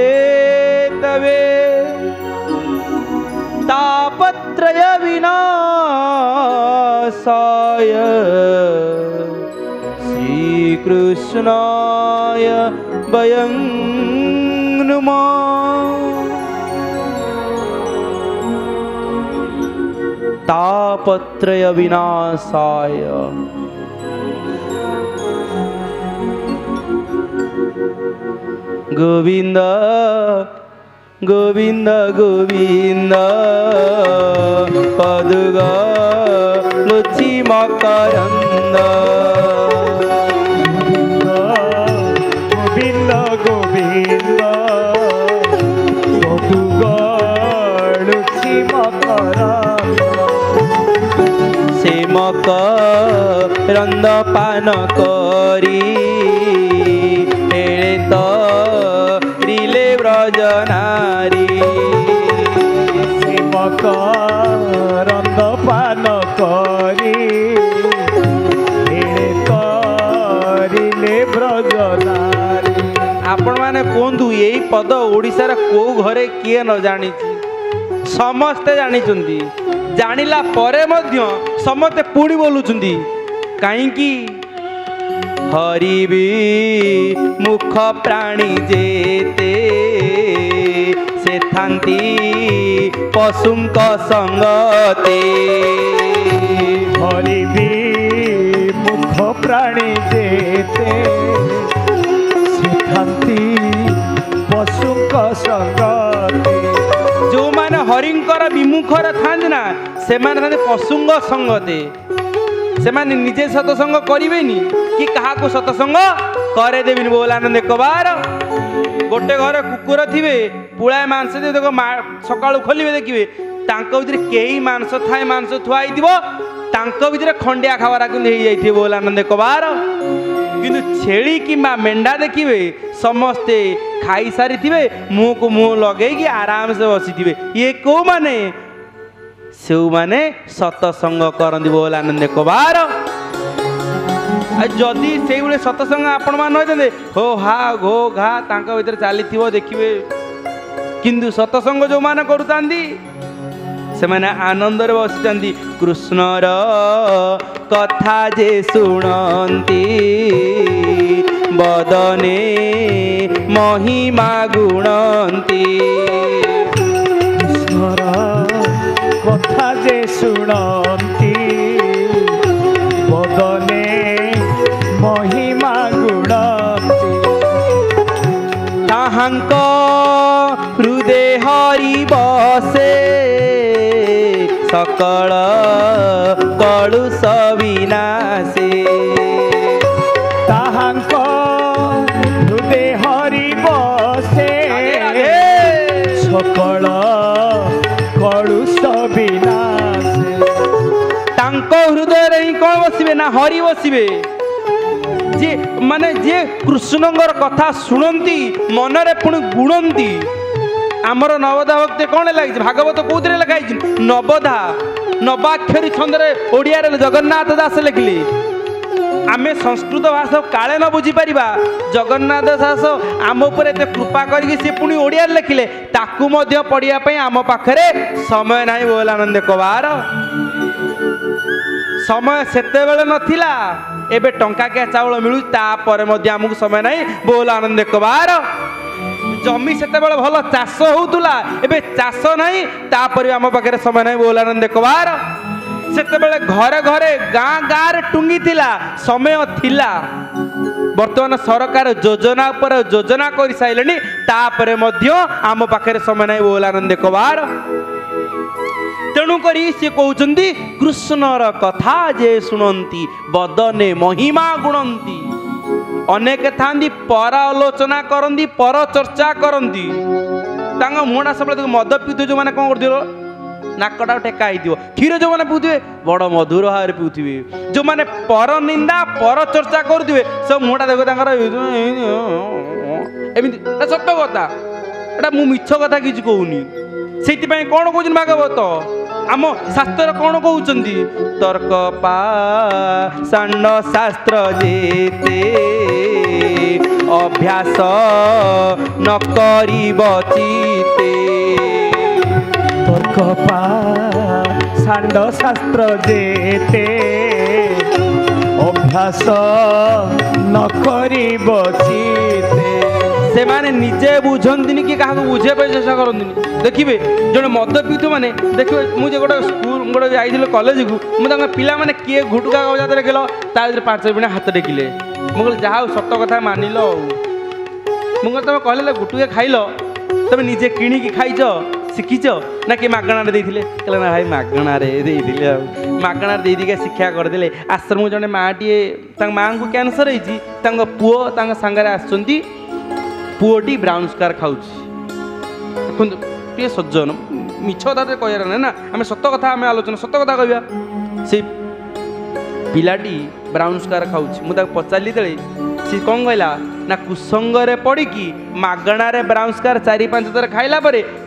विशदपत्यादिहेतवे तापत्रय विनाशाय श्रीकृष्णाय वयं नुमः तापत्रय विनाशाय गोविंद गोविंद गोविंद पदुगा लुचि मकरंद गोविंद गोविंद पदुगा लुचि मकरंद से मकरंद पान करी ब्रजनारी से मकरंद पान करी ब्रजनारी आपण माने कहतु यही पद ओडिशार को घरे किए न जानी समस्ते जानी जानिला परे मध्य समस्ते पुणी बोलुचंदी काईकी हरिबी मुख प्राणी जेते से थांती पशुंक संगते हरिबी मुख प्राणी जेते से थांती पशुंक संगते जो माने हरिंकर विमुखर थांती ना से माने थांती पशुंक संगते से माने निजे सतसंग करेनि कि कहा को सतसंग करे देविन बोलानंद एक बार गोटे घर कुकुर थिबे पुळाए मांस दे देखो सकाळु खोलिबे देखिबे तांको भितर केही मांस थाए मांस थुआई दिबो तांको भितर खंडिया खावारा कि हेई जाइथिबे बोलानंद एक बार किंतु छेली किंबा मेंढा देखिबे समस्ते खाई सारी थिबे मुंह को मुंह लगेई कि आराम से बसी थिबे ये को माने से माने सतसंग करंदी बोलानंद एक बार जदि से सतसंग आपण मान हो हा घो घा तांका भीतर चली देखिए किंतु सतसंग जो मान करुतांदी से माने आनंद रे बसितांदी कृष्णर कथा जे सुनंती बदने महिमा गुणंती कृष्णर कथा जे सुनंती बदने महिमा गुणंती ताहांक हृदय हरि बसे सकल कलुष विनाशे ताहांक हृदय हरि बसे सकल कलुष विनाशे तांको हृदय रे कौन बसिबे ना हरि बसिबे जे माने जे कृष्णंगर कथा शुणती मनरे पुणी गुणंती आमर नवधा भक्ति कौन लगे भागवत कौन लिखाई नवधा नवाक्षरी छंदे ओडिया जगन्नाथ दास लिखिले आमे संस्कृत भाषा काले न बुझी पारिबा जगन्नाथ दास आम उपर एते कृपा करके से पुणी ओडिया लिखिले ताकू मध्य पढ़िया पई आम पाखरे समय नाही बोल आनंद कबार समय सेते बेले नथिला एबे टंका के चावल मिलु तापर मध्य आमको समय नाही बोल आनंद कबार जमी सेते बेले भल चाष होउतुला एबे चाष नाही तापर आम पाखरे समय नाही बोल आनंद कबार सेते बेले घरे घरे गाँ गाँ रे टुंगी थिला समय थिला वर्तमान सरकार योजना पर योजना कर साइलेनी तापरे मध्य आम पाखरे समय नाही बोल आनंद कबार तेणु करी से कहउचंदी कृष्णर कथा जे सुनंती बदने महिमा गुणंती अनेक थांदी पर आलोचना करंदी पर चर्चा करंदी तांगा मुहडा सब मद पीते जो माने कोन करदिरो नाकटा टेका हो क्षीर जो मैंने पीउे बड़ मधुर भाव पीउे जो मैंने पर निंदा पर चर्चा करुवे सब मुहटा देख एमती सत कथा एटा मु मिछ कथा कि कहूनी से कौन कौन भागवत आम शास्त्र कौन कहते तर्क पाषाण्ड शास्त्र जेते अभ्यास न करिब चिते तर्क पाषाण्ड शास्त्र जेते अभ्यास न करिब चिते से माने निजे बुझंतिनी कि काहा बुझे पे चेष्टा करंतिनी देखिबे जने मद पीतु माने देखिबे मु जे गोटे स्कूल गोटे जाइथिलो कॉलेज को मु तांगा पिला माने किए घुटुका गजा देखिलो ता भीतर 5 बिना हाथ टेकिले मु कहले जाहा सत्य कथा मानिलो मु कहले तमे कहले घुटुके खाइलो तमे निजे किणी की खाइछो शिखिछ ना कि मागणा देइथिले कहले ना भाई मागणा रे देइथिले मागणा देइ दिके शिक्षा करदेले आश्रम जने माटीए तांग मां को कैंसर होईची तांग पुओ तांग संगरे आछंती पुओटी ब्राउन स्कार खाऊची देखो प्रिय सज्जन मिछ कथा कहर ना आम सत कथा आम आलोचना सत कथा कहवा से पिलाटी ब्राउन स्कार खाऊची मुझे पचारि तेरे सी कौन कहला ना कुसंगरे पड़ी मागणा ब्राउन स्कार 4-5 थर खाइला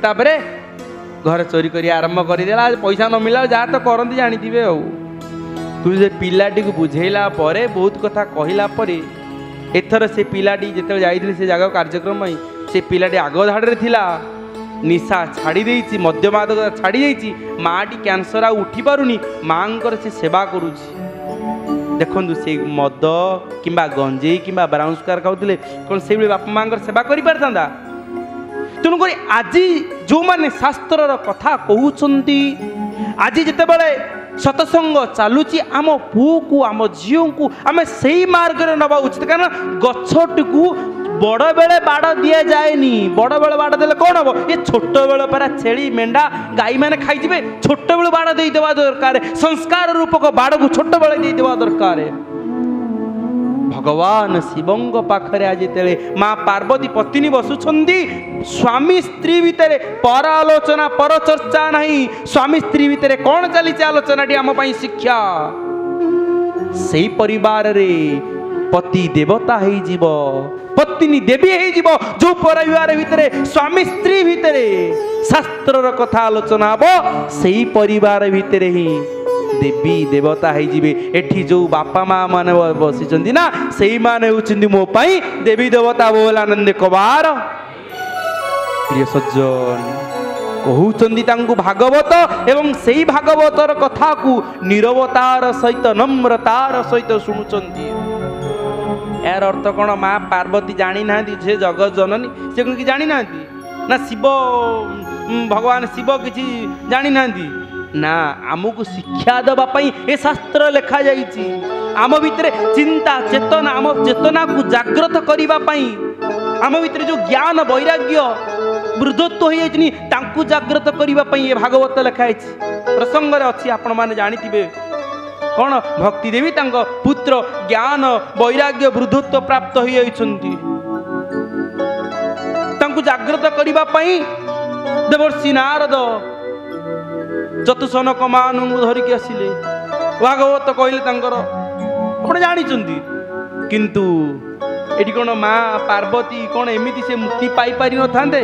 तापर घर चोरी कर आरंभ करदेला पैसा न मिला जहाँ तो करती जानी तू से पिलाटी को बुझेला बहुत कथा कहला एथर से पिलाटी जिते जाइए से जगह कार्यक्रम से पिलाटी आग धाड़े थिला निशा छाड़ी देइछि मद्यमादक छाड़ी जाइछि माटी कैंसर आ उठी पारुनी मांकर से सेवा करुछि देखु से मद कि गंजेई कि ब्राउन स्कार खाऊले कौन से बापा माँ सेवा कर पारता तेणुक आज जो मैंने शास्त्र कथा कहते आज जिते सतसंग चलुची आम पुओ को आम झील को आम से मार्ग में नवा उचित कारण गछटी को बड़ बेले बाड़ दि जाएनी बड़ बेले बाड़ देले कौन हम ये छोट बेले पारा छेली मेंढा गाई मैंने खाई छोट बेलू बाड़ देवा दरकार संस्कार रूपक बाड़ को छोट बेले देवा दरकार भगवान शिवंग पाखरे आज तेरे माँ पार्वती पत्नी बसुछंदी स्वामी स्त्री भितर पर आलोचना पर चर्चा नहीं स्वामी स्त्री भितर कौन चली आलोचना आम शिक्षा से परिवार रे पति देवता हो जीव पत्नी देवी हो जीव जो परिवार भितर स्वामी स्त्री भितर शास्त्र कथा आलोचना हम से परिवार भितर ही देवी देवता हो जीवे एठी जो बापा माँ माने बसी ना से माने होउछिंदी मो पाई देवी देवता बोल आनंद कबार प्रिय सज्जन कहउछंदी तांकु भागवत एवं सेई भागवतर कथा को निरवतार सहित नम्रतार सहित शुणुचंदी यार अर्थ कौन माँ पार्वती जानी ना से जगत जननी से कि जानी ना ना शिव भगवान शिव किसी जानी ना ना आमको शिक्षा देवाई ए शास्त्र लिखा जाइए आम भितर चिंता चेतना आम चेतना को जागृत करने आम भितर जो ज्ञान वैराग्य वृद्धत्व हो जाती जागृत करने ये भागवत लिखाई प्रसंग अच्छी आपण मैंने जानी कौन भक्ति देवी पुत्र ज्ञान वैराग्य वृद्धत्व प्राप्त हो जागृत करने देवर्षि नारद चतुसनक मान धरिकी आसिले भागवत कहले आप जानी किंतु एटी कौन माँ पार्वती कौन एमती से मुक्ति पाई पारि न थांते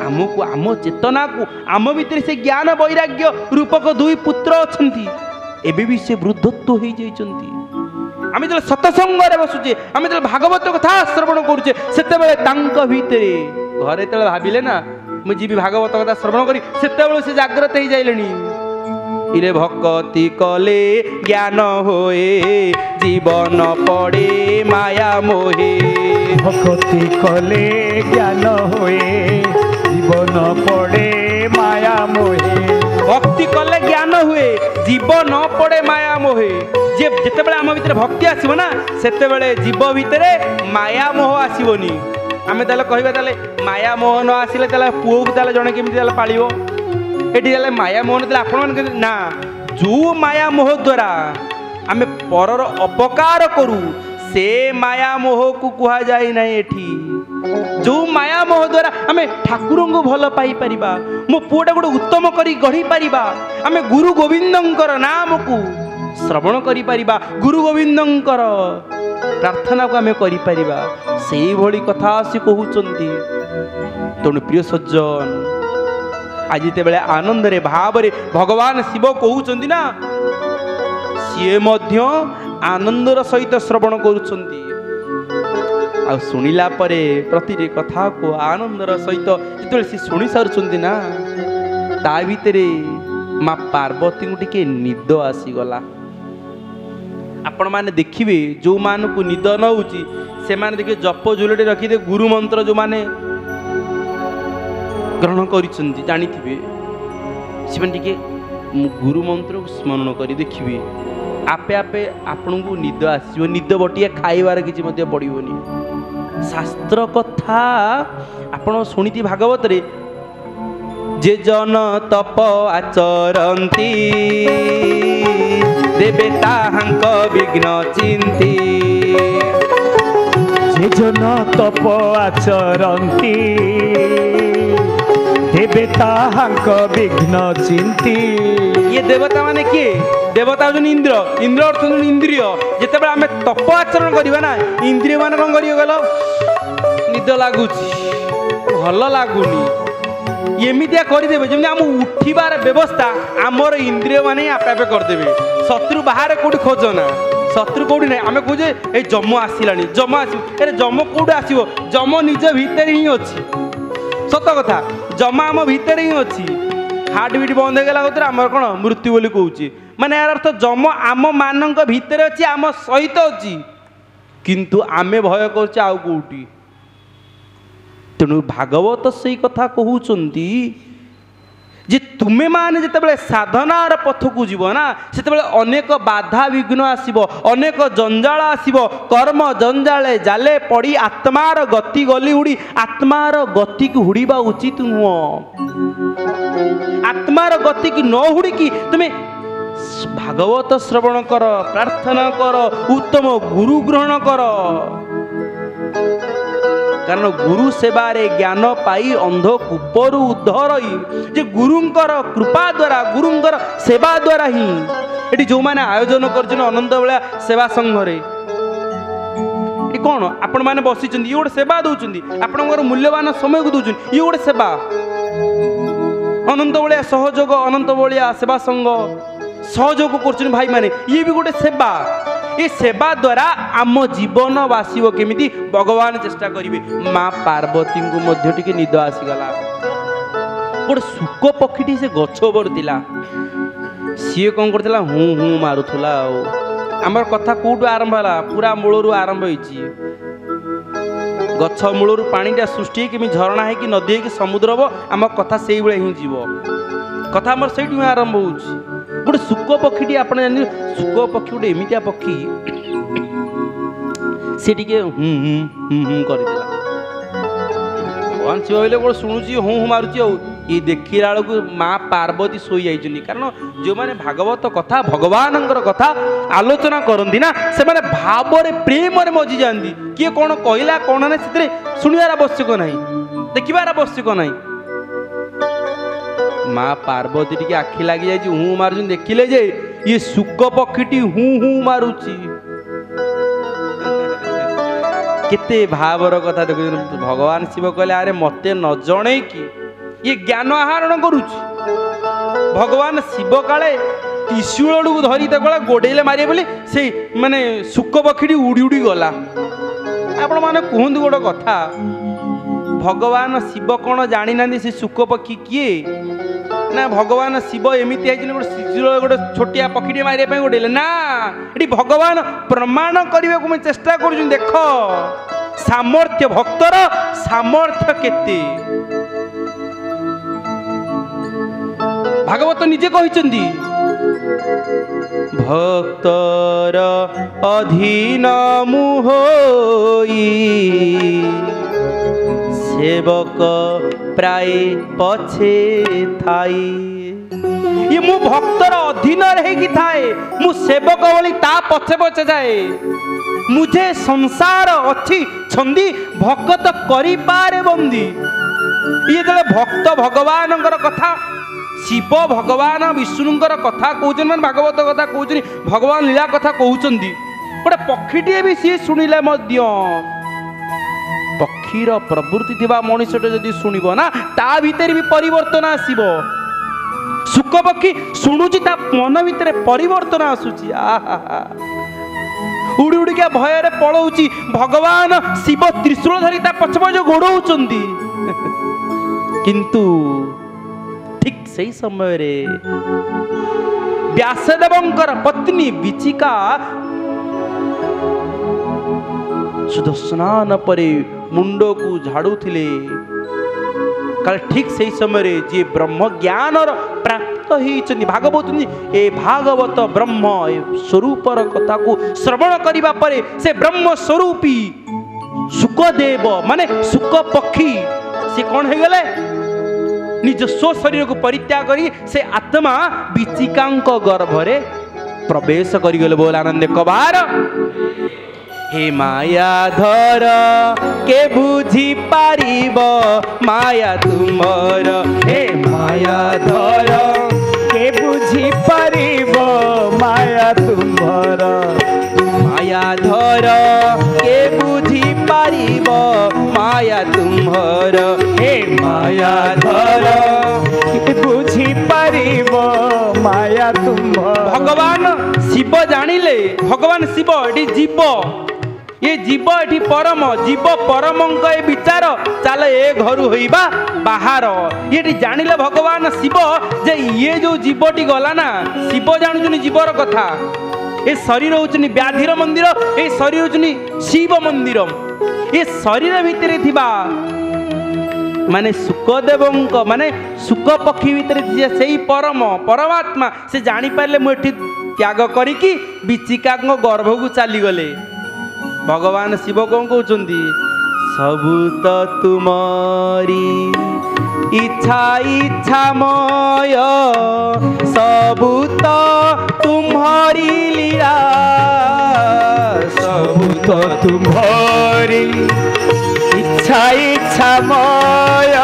आमको आम चेतना को आम भितर से ज्ञान वैराग्य रूपक दुई पुत्र अच्छा एबे भी से वृद्धत्व हो आमे जेतबेले सत्संग बसुचे आमे जेतबेले भागवत कथा श्रवण करूचे सेतेबेले तांक भितरे घरे तेले भाबिले ना मु जीवी भागवत कथा श्रवण करी सेतेबेले से जागृत हो जाइलेनी इरे भक्ति कले ज्ञान होए जीवन पड़े माया मोहे भक्ति कले ज्ञान होए जीवन पड़े माया मोहे भक्ति कले ज्ञान हुए जीवन पड़े माया मोहे जे जेतेबेले आम भितर भक्ति आसीबो ना सेतेबेले जीव भितर माया मोह आसीबोनी आमे ताले कहबा ताले माया मोह न आसिले ताले पुओ को ताले जणे केमिति ताले पालिबो एटी ताले माया मोह नतले आपण मन ना जो माया मोह द्वारा आमे परर अपकार करू से माया मोह को कुहा जाय नै एठी जो माया मोह द्वारा आमे ठाकुर को भल पाई परिबा मो पुओटा गोटे उत्तम करी गढ़ी परिबा आमे गुरु गोविंदंकर नाम को श्रवण करी परिबा गुरु गोविंदंकर प्रार्थना को आमे करी परिबा सेही भली कथा से कहउचंती तनु प्रिय सज्जन आज जेतेबेले आनंद रे भाव रे भगवान शिव कहउचंती ना सीए मध्य आनंदर सहित श्रवण करुचंती आ सुनिला परे प्रति कथा को आनंदर सहित जेतेबेले से सुनी सारुचंती ना ता भितरे माँ पार्वती को टिके निद आसी गला आपण माने देखिबे जो मान को निद न होची से माने देखिए जप झुलटे रखिदे गुरु मंत्र जो माने ग्रहण करिसंती जानिथिबे से टिके गुरु मंत्र को स्मरण करी देखिबे आपे आपे आपन को निद आसीबो निद बटिया खाइबार किछि मध्ये पड़िबोनी शास्त्र कथा आपण सुनिति भागवत रे जे जन तप आचरंती देवे ताहांक विघ्न चिंती जे जन तप आचरंती देवे ताहांक विघ्न चिंती ये देवता माने किए देवता हन इंद्र इंद्र अर्थ इंद्रिय जिते आम तप आचरण करवा ना इंद्रिय मान कौन कर गल निद लगुच भल लगुनि एमतिया करदे जमी आम उठिबार व्यवस्था आमर इंद्रिय माने आपे आपे करदे शत्रु बाहर कौटी खोजना शत्रु कौटी ना आम कहे ये जम आसला जम आस जम कौट आसो जम निज भितर ही अच्छी सत कथा जम आम भितर ही अच्छी हार्ट बीट बंद हो गला आम कौन मृत्यु बोली कहूँ माने यार अर्थ जम आम मान भितर अच्छी आम सहित अच्छी किंतु आमे भय कर कौटी तेणु भागवत से कथा कहउचंती जे तुमे माने जेतेबेले साधनार पथ को जीव ना सेतेबेले अनेक बाधा विघ्न आसीबो अनेक जंजाल आसीबो कर्म जंजाले जाले पड़ी आत्मार गति गली हुड़ी आत्मार गति की हुड़ीबा उचित नुह आत्मार गति की न हुड़ी की तुमे भागवत श्रवण कर प्रार्थना कर उत्तम गुरु ग्रहण कर कारण गुरु सेवारे ज्ञान पाई अंध कूपर उद्धर जे गुरुंकर कृपा द्वारा गुरुंकर सेवा द्वारा ही एटी जो माने आयोजन कर अनंत बेला सेवा संघ रे कौन आपण माने बसी ये गोटे सेवा दौरान आपण मूल्यवान समय को दौरान ये गोटे सेवा अनंत बेलिया सहयोग अनंत बेलिया सेवा संघ सहयोग कर भाई माने ये भी गोटे सेवा ये सेवा द्वारा आम जीवन बासिब केमिति भगवान चेष्टा करेंगे माँ पार्वती को मध्य टिके निद आसीगला गोटे सुक पक्षी से गछ बरतिला सी कौन करथिला हूँ हूँ मारुथला आमर कथा कौटू आरंभ है पूरा मूलरू आरंभ होइछि गछ मूलरू पानीटा सृष्टि केमी झरणा है कि नदी है कि समुद्र हम आम कथा से ही जीव कथा आमर से आरंभ होउछि गोटे सुक पक्षी आप जान सुक पक्षी गोटे एमतिया पक्षी सी टिके हूँ करदेला भगवान शिव बोले गोटे शुणुची हूँ हूँ मारुची ये देखला बेलू माँ पार्वती शोई जाइछन्ती कारण जो माने भागवत कथा भगवान कथा आलोचना करती ना से माने भाव प्रेम मजी जाती किए कौन कहला कौन ना से शुणवार आवश्यक ना देखिबार आवश्यक ना माँ पार्वती टी आखि लगी जाए हूँ मारुन देखिले जे ये सुक पक्षी हूँ हूँ मारुची केते भावर कथा देख भगवान शिव कहले अरे मते न जणे कि ये ज्ञान आहरण करुच भगवान शिव काले त्रिशूल धरी गोड़े मारे बोली से माने शुक पक्षी उड़ी उड़ी गला। आपण माने कहतु गोटे कथा भगवान शिव कौन जानी ना से शुक पक्षी किए ना भगवान शिव एमती गोटे गोटे छोटिया पक्षी मारे गोड़े ना ये भगवान प्रमाण करने को चेष्टा कर देख सामर्थ्य भक्तर सामर्थ्य केते भागवत निजे कहते भक्तर अधीन मुहोई सेवक प्राय पछे थाई। ये मु भक्तर अधीन रही थाए मु सेवक बोली ता पछे पछे जाए मुझे संसार अच्छी छंदी भक्त करी पारे बंदी। ये जब भक्त भगवान कथा शिव भगवान विष्णुंकर कथा कहते मैंने भागवत कथा कहते भगवान लीला कथा कहते गोटे पक्षीटे भी सी शुणिले पक्षीर प्रवृत्ति थिबा मनुष्यटे जदि शुणिबो ना ता भीतर भी परिवर्तन आसीबो। शुक पक्षी शुणुची ता मन भीतर परिवर्तन आसुची उड़ी उड़ी क्या भय पलाऊची भगवान शिव त्रिशूल धरी ता पछ पछ गोड़ौचंदी किंतु ठीक सही समय रे व्यासदेवंकर पत्नी विचिका सुदर्शनान परे मुंड को झाड़ू थिले काल ठीक सही समय रे जे ब्रह्म ज्ञान प्राप्त होइछनी भागवत ए भागवत ब्रह्म स्वरूपर कथा को श्रवण करिबा परे से ब्रह्म स्वरूपी सुखदेव माने सुख पक्षी से कौन हो गले निज स्व शरीर को परित्याग करी से आत्मा विचिकांक गर्भरे प्रवेश करिगले बोल आनंद कबार। हे मायाधर के बुझी पारिब माया तुमर हे मायाधर के बुझी पारिब माया तुमर मायाधर के बुझी पारिब माया तुमर हे मायाधर के बुझी पारिब माया तुमर। भगवान शिव जानिले भगवान शिव एटी जीव ये जीव एटी परम जीव परमंक ए विचार चल ए घर होइबा बाहर ये जानिले भगवान शिव जे ये जो जीवटी गला ना शिव जानुचनी जीवर कथा ए शरीर होचनी व्याधिर मंदिर ए शरीर होचनी शिव मंदिर ये शरीर भितर थिबा माने सुखदेवंक माने सुख पक्षी भितर से परम परमात्मा से जानी पारे मुझे त्याग करिकी विचिका गर्भ को चली गले। भगवान शिव कौन कहते सबू तो तुमारी इच्छा इच्छामय सबू तो तुम्हारी लीला सबू तो तुम्हारी इच्छा इच्छामय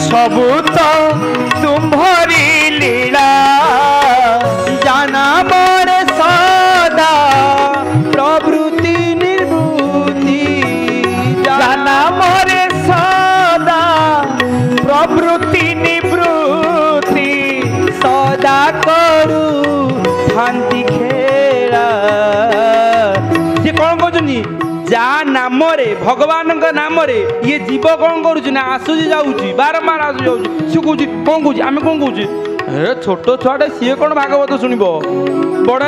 सबू तो तुम्हारी लीला जाना मोर सदा प्रवृत्ति निर्वृत्ति जाना मोर सदा प्रवृत्ति निवृत्ति सदा करू शांति खेला। से कौन कहते जा नाम रे भगवान नाम रे ये जीव कौन करुँ ना आसुची जाऊँगी बारंबार आसु जाऊँगी सी कौच कौन कौच आम कौन कौच ए छोट छुआटे सी कौन भागवत शुणब बड़ा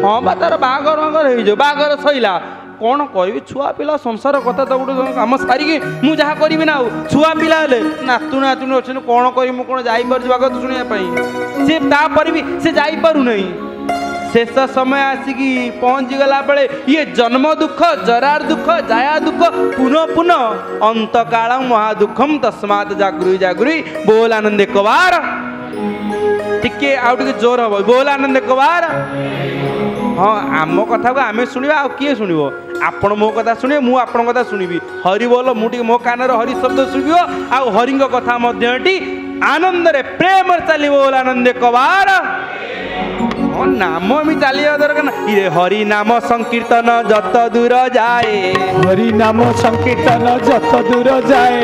हाँ बा तार बागर हो बागर सैला कौन कह छुआ पिला संसार कथा तो गोटे कम सारिकी मुझे जहाँ करी ना छुआ पिला नातु नातुणी अच्छे कौन करी मुझे कौन जापर भागवत शुणा सी तापर भी से जापरू नहीं शेष समय आसिकी पहुँची गला बेले ये जन्म दुख जरार दुख जाया दुख पुनः पुनः अंत काल महादुखम तस्मात् जागृहि जागृहि बोल आनंद कबार टिके आउ टिके जोर हम बोल आनंद कबार। हाँ आम कथा को आम शुणा आ किए शुणव आपण मो कथा शुणे मु आपण कथा शुणिबी हरि बोल मुझे मो कान हरि शब्द शुणव आ हरि कथा आनंद रे प्रेम चली बोल आनंद कबार। ହଁ ନାମ ଏମିତି ଚାଲିବା ଦରକାର ନା। ଇରେ ହରି ନାମ ସଂକୀର୍ତ୍ତନ ଯତ ଦୂର ଯାଏ, ହରି ନାମ ସଂକୀର୍ତ୍ତନ ଯତ ଦୂର ଯାଏ,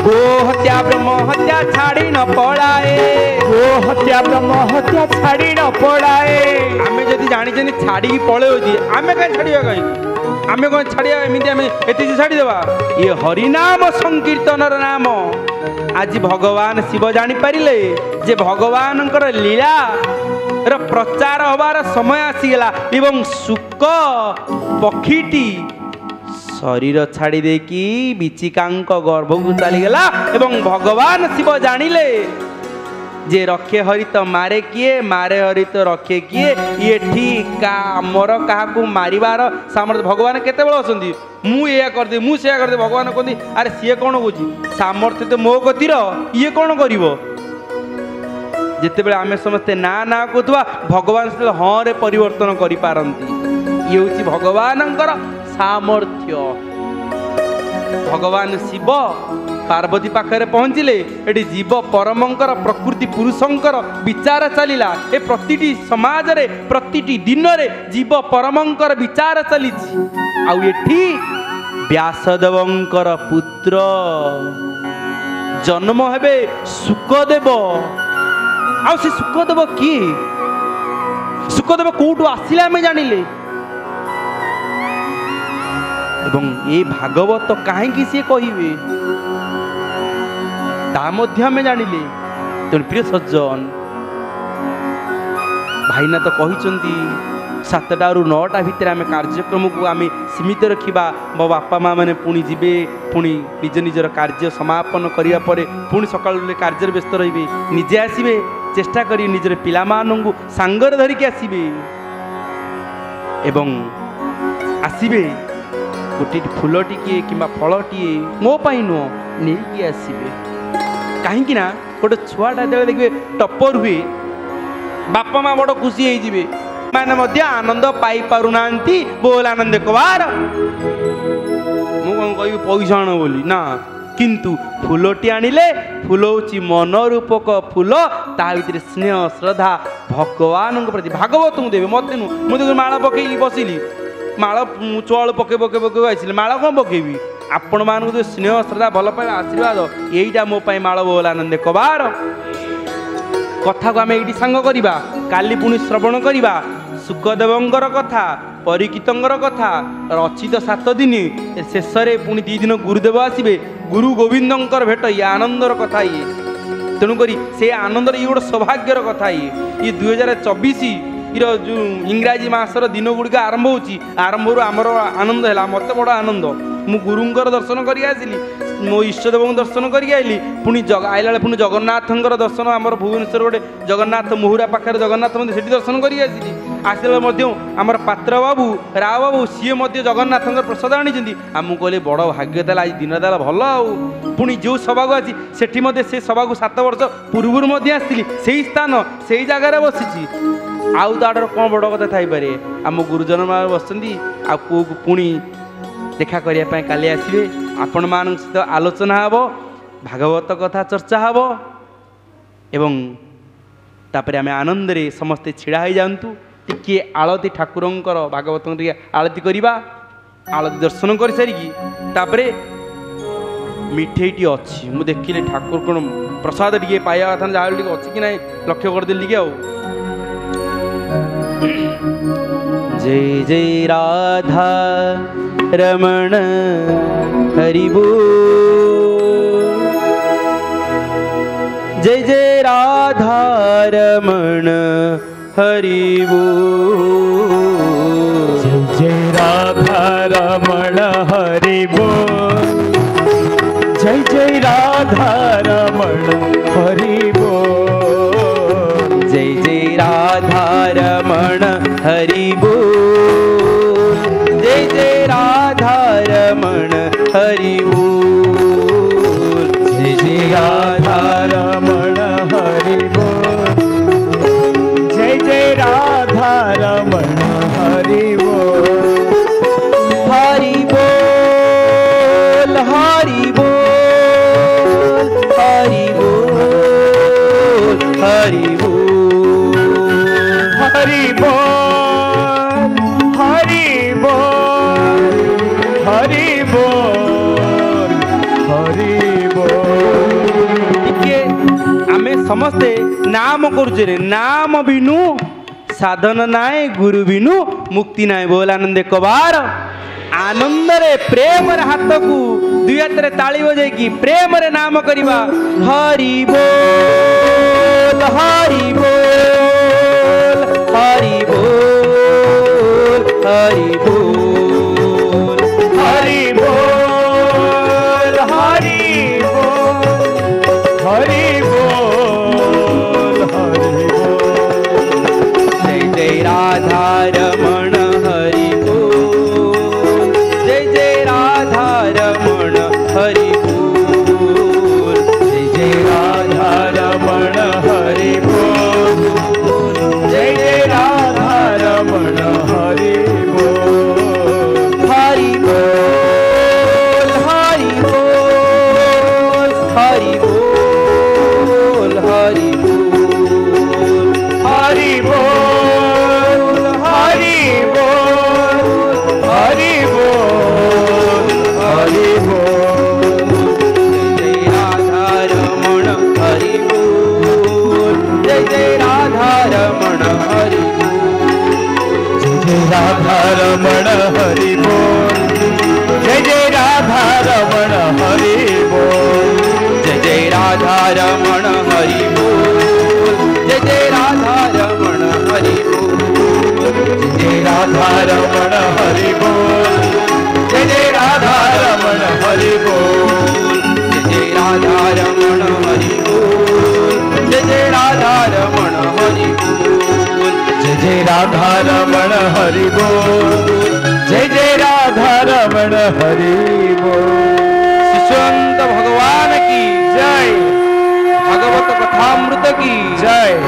ଗୋ ହତ୍ୟା ବ୍ରହ୍ମ ହତ୍ୟା ଛାଡ଼ି ନ ପଳାଏ, ଗୋ ହତ୍ୟା ବ୍ରହ୍ମ ହତ୍ୟା ଛାଡ଼ି ନ ପଳାଏ। ଆମେ ଯଦି ଜାଣିଛନ୍ତି ଛାଡ଼ିକି ପଳେଉଛି, ଆମେ କାହିଁ ଛାଡ଼ିବା କାହିଁକି? ଆମେ କଣ ଛାଡ଼ିବା ଏମିତି? ଆମେ ଏତିକି ଛାଡ଼ିଦେବା? ଇଏ ହରିନାମ ସଂକୀର୍ତ୍ତନର ନାମ। ଆଜି ଭଗବାନ ଶିବ ଜାଣିପାରିଲେ ଯେ ଭଗବାନଙ୍କର ଲୀଳା ର ପ୍ରଚାର ହବାର ସମୟ ଆସିଗଲା ଏବଂ ଶୁକ ପକ୍ଷୀଟି ଶରୀର ଛାଡ଼ି ଦେଇକି ବିଚିକାଙ୍କ ଗର୍ଭକୁ ଚାଲିଗଲା ଏବଂ ଭଗବାନ ଶିବ ଜାଣିଲେ ଯେ ରକ୍ଷେ ହରିତ ମାରେ କିଏ, ମାରେ ହରିତ ରକ୍ଷେ କିଏ। ଏଠି ଆମର କାହାକୁ ମାରିବାର ସାମର୍ଥ୍ୟ ଭଗବାନ କେତେବେଳେ ଅଛନ୍ତି? ମୁଁ ଏଇଆ କରିଦେବି, ମୁଁ ସେଇଆ କରିଦେବି। ଭଗବାନ କହନ୍ତି ଆରେ ସିଏ କ'ଣ କହୁଛି? ସାମର୍ଥ୍ୟ ତ ମୋ କତିର, ଇଏ କ'ଣ କରିବ? ଯେତେବେଳେ ଆମେ ସମସ୍ତେ ନା ନା କହୁଥିବା ଭଗବାନ ସେତେବେଳେ ହଁରେ ପରିବର୍ତ୍ତନ କରିପାରନ୍ତି। ଇଏ ହେଉଛି ଭଗବାନଙ୍କର ସାମର୍ଥ୍ୟ। ଭଗବାନ ଶିବ ପାର୍ବତୀ ପାଖରେ ପହଞ୍ଚିଲେ। ଏଠି ଜୀବ ପରମଙ୍କର ପ୍ରକୃତି ପୁରୁଷଙ୍କର ବିଚାର ଚାଲିଲା। ଏ ପ୍ରତିଟି ସମାଜରେ ପ୍ରତିଟି ଦିନରେ ଜୀବ ପରମଙ୍କର ବିଚାର ଚାଲିଛି। ଆଉ ଏଠି ବ୍ୟାସଦେବଙ୍କର ପୁତ୍ର ଜନ୍ମ ହେବେ ଶୁକଦେବ। ଆଉ ସେ ଶୁକଦେବ କିଏ? ଶୁକଦେବ କୋଉଠୁ ଆସିଲେ ଆମେ ଜାଣିଲେ। ଏବଂ ଏ ଭାଗବତ କାହିଁକି ସିଏ କହିବେ ତା ମଧ୍ୟ ଆମେ ଜାଣିଲେ। ତେଣୁ ପ୍ରିୟ ସଜ୍ଜନ, ଭାଇନା ତ କହିଛନ୍ତି 7ଟାରୁ 9ଟା ଭିତରେ ଆମେ କାର୍ଯ୍ୟକ୍ରମକୁ ଆମେ ସୀମିତ ରଖିବା। ମୋ ବାପା ମା ମାନେ ପୁଣି ଯିବେ, ପୁଣି ନିଜ ନିଜର କାର୍ଯ୍ୟ ସମାପନ କରିବା ପରେ ପୁଣି ସକାଳୁ କାର୍ଯ୍ୟରେ ବ୍ୟସ୍ତ ରହିବେ। ନିଜେ ଆସିବେ, ଚେଷ୍ଟା କରି ନିଜର ପିଲାମାନଙ୍କୁ ସାଙ୍ଗରେ ଧରିକି ଆସିବେ ଏବଂ ଆସିବେ ଗୋଟିଏ ଫୁଲ ଟିକିଏ କିମ୍ବା ଫଳଟିଏ ମୋ ପାଇଁ ନୁହଁ ନେଇକି ଆସିବେ। କାହିଁକି ନା ଗୋଟେ ଛୁଆଟା ଯେତେବେଳେ ଦେଖିବେ ଟପର ହୁଏ, ବାପା ମା ବଡ଼ ଖୁସି ହେଇଯିବେ। ମାନେ ମଧ୍ୟ ଆନନ୍ଦ ପାଇପାରୁନାହାନ୍ତି। ବୋଲ ଆନନ୍ଦ କବାର। ମୁଁ କ'ଣ କହିବି ପଇସା ଆଣ ବୋଲି ନା, କିନ୍ତୁ ଫୁଲଟି ଆଣିଲେ ଫୁଲ ହେଉଛି ମନରୂପକ ଫୁଲ। ତା ଭିତରେ ସ୍ନେହ ଶ୍ରଦ୍ଧା ଭଗବାନଙ୍କ ପ୍ରତି। ଭାଗବତଙ୍କୁ ଦେବେ, ମୋତେ ନୁହଁ। ମୁଁ ତ ମାଳ ପକେଇଲି ବସିଲି, ମାଳ ଚୁଆଳୁ ପକେଇ ପକେଇ ପକେଇ ଆସିଲି, ମାଳ କ'ଣ ପକେଇବି? ଆପଣମାନଙ୍କୁ ଯେଉଁ ସ୍ନେହ ଶ୍ରଦ୍ଧା ଭଲ ପାଇବା ଆଶୀର୍ବାଦ, ଏଇଟା ମୋ ପାଇଁ ମାଳ। ବୋଲ ଆନନ୍ଦ କବାର। କଥାକୁ ଆମେ ଏଇଠି ସାଙ୍ଗ କରିବା, କାଲି ପୁଣି ଶ୍ରବଣ କରିବା ଶୁକଦେବଙ୍କର କଥା, ପରୀକ୍ଷିତଙ୍କର କଥା। ରଚିତ 7 ଦିନ, ଶେଷରେ ପୁଣି 2 ଦିନ ଗୁରୁଦେବ ଆସିବେ। ଗୁରୁ ଗୋବିନ୍ଦଙ୍କର ଭେଟ, ଇଏ ଆନନ୍ଦର କଥା। ଇଏ ତେଣୁକରି ସେ ଆନନ୍ଦର ଇଏ ଗୋଟେ ସୌଭାଗ୍ୟର କଥା। ଇଏ 2024 ଯେଉଁ ଇଂରାଜୀ ମାସର ଦିନ ଗୁଡ଼ିକ ଆରମ୍ଭ ହେଉଛି, ଆରମ୍ଭରୁ ଆମର ଆନନ୍ଦ ହେଲା। ମୋତେ ବଡ଼ ଆନନ୍ଦ। ମୁଁ ଗୁରୁଙ୍କର ଦର୍ଶନ କରି ଆସିଲି, ମୋ ଇଷ୍ଟଦେବଙ୍କୁ ଦର୍ଶନ କରିକି ଆସିଲି। ପୁଣି ଆଇଲା ବେଳେ ପୁଣି ଜଗନ୍ନାଥଙ୍କର ଦର୍ଶନ, ଆମର ଭୁବନେଶ୍ୱର ଗୋଟେ ଜଗନ୍ନାଥ ମୁହୁରା ପାଖରେ ଜଗନ୍ନାଥ ମନ୍ଦିର, ସେଠି ଦର୍ଶନ କରିକି ଆସିଲି। ଆସିଲା ମଧ୍ୟ ଆମର ପାତ୍ର ବାବୁ, ରାଓ ବାବୁ, ସିଏ ମଧ୍ୟ ଜଗନ୍ନାଥଙ୍କର ପ୍ରସାଦ ଆଣିଛନ୍ତି। ଆମକୁ କହିଲେ ବଡ଼ ଭାଗ୍ୟ ଦେଲା, ଆଜି ଦିନ ଦେଲା ଭଲ। ଆଉ ପୁଣି ଯେଉଁ ସଭାକୁ ଆସି ସେଠି ମଧ୍ୟ ସେ ସଭାକୁ 7 ବର୍ଷ ପୂର୍ବରୁ ମଧ୍ୟ ଆସିଥିଲି। ସେଇ ସ୍ଥାନ ସେଇ ଜାଗାରେ ବସିଛି। ଆଉ ତାଠାରୁ କ'ଣ ବଡ଼ କଥା ଥାଇପାରେ? ଆମ ଗୁରୁଜନ ମାନେ ବସିଛନ୍ତି। ଆଉ ପୁଅକୁ ପୁଣି ଦେଖା କରିବା ପାଇଁ କାଲି ଆସିବେ। ଆପଣମାନଙ୍କ ସହିତ ଆଲୋଚନା ହେବ, ଭାଗବତ କଥା ଚର୍ଚ୍ଚା ହେବ ଏବଂ ତାପରେ ଆମେ ଆନନ୍ଦରେ ସମସ୍ତେ ଛିଡ଼ା ହୋଇଯାଆନ୍ତୁ। ଟିକିଏ ଆଳତି ଠାକୁରଙ୍କର ଭାଗବତଙ୍କ ଟିକେ ଆଳତି କରିବା। ଆଳତି ଦର୍ଶନ କରିସାରିକି ତାପରେ ମିଠେଇଟି ଅଛି, ମୁଁ ଦେଖିଲି ଠାକୁର କ'ଣ ପ୍ରସାଦ ଟିକେ ପାଇବା କଥା, ଯାହା ଟିକେ ଅଛି କି ନାହିଁ ଲକ୍ଷ୍ୟ କରିଦେଲି ଟିକେ। ଆଉ जय जय राधा रमण हरि बोल, जय जय राधा रमण हरि बोल, जय जय राधा रमण हरि बोल, जय जय राधा रमण हरि बोल, जय जय राधा रमण हरि बोल, जय जय राधा रमण हरि बोल, जय जय राधा रमण हरि बोल, जय जय राधा रमण हरि बोल, हरि बोल, हरि बोल, हरि बोल, हरि बोल, हरि बोल हरि बोल हरि बोल हरि बोल टिके आमे समस्ते नाम करुचे रे नाम बिनु साधन नाय गुरु बिनु मुक्ति नाय बोल आनंद कबार आनंद रे प्रेम रे हाथ को दुई हाथ रे ताली बजे की प्रेम रे नाम करिबा हरि बोल हरि बोल हरि बोल हरि बोल हरि बोल हरि बोल हरि बोल हरि बोल जय जय राधा रमण हरि बोल जय जय राधा रमण हरि बोल जय जय राधा रमण हरि बोल जय जय राधा रमण हरि बोल हरि बोल हरि बोल हरि बोल हरि बोल हरि बोल हरि बोल हरि बोल हरि बोल जय राधा रमण हरि बोल जय जय राधा रमण हरि जय राधा रमण हरि बोल जय जय राधा रमण हरि बोल जय जय राधा रमण हरि बोल जय जय राधा रमण हरि बोल जय राधा रमण हरि बोल जय जय राधा रमण हरि बोल जय जय राधा रमण हरि बोल जय जय राधा रमण हरि बोल जय जय राधा रमण हरि बोल जय जय राधा रमण हरि बोल शिशुअंत भगवान की जय भगवत कथामृत की जय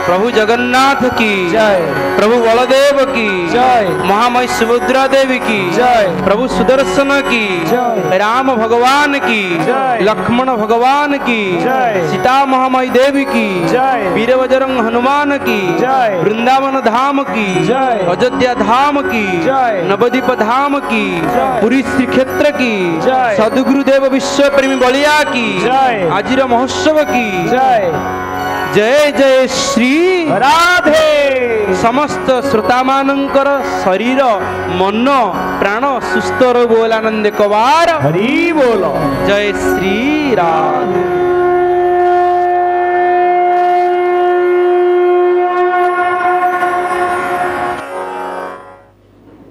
प्रभु जगन्नाथ की जय प्रभु बलदेव की जय महामयी सुभद्रा देवी की जय प्रभु सुदर्शन की जय राम भगवान की जय लक्ष्मण भगवान की जय सीता महामयी देवी की जय वीर बजरंग हनुमान की जय वृंदावन धाम की जय अयोध्या धाम की जय नवद्वीप धाम की जय पुरी श्री क्षेत्र की जय सदगुरुदेव विश्व प्रेमी बलिया की जय आजिर महोत्सव की जय जय जय श्री राधे समस्त श्रोता मानकर शरीर मन प्राण सुस्थ रहो बोल आनंद कबार हरि बोल जय श्री राम।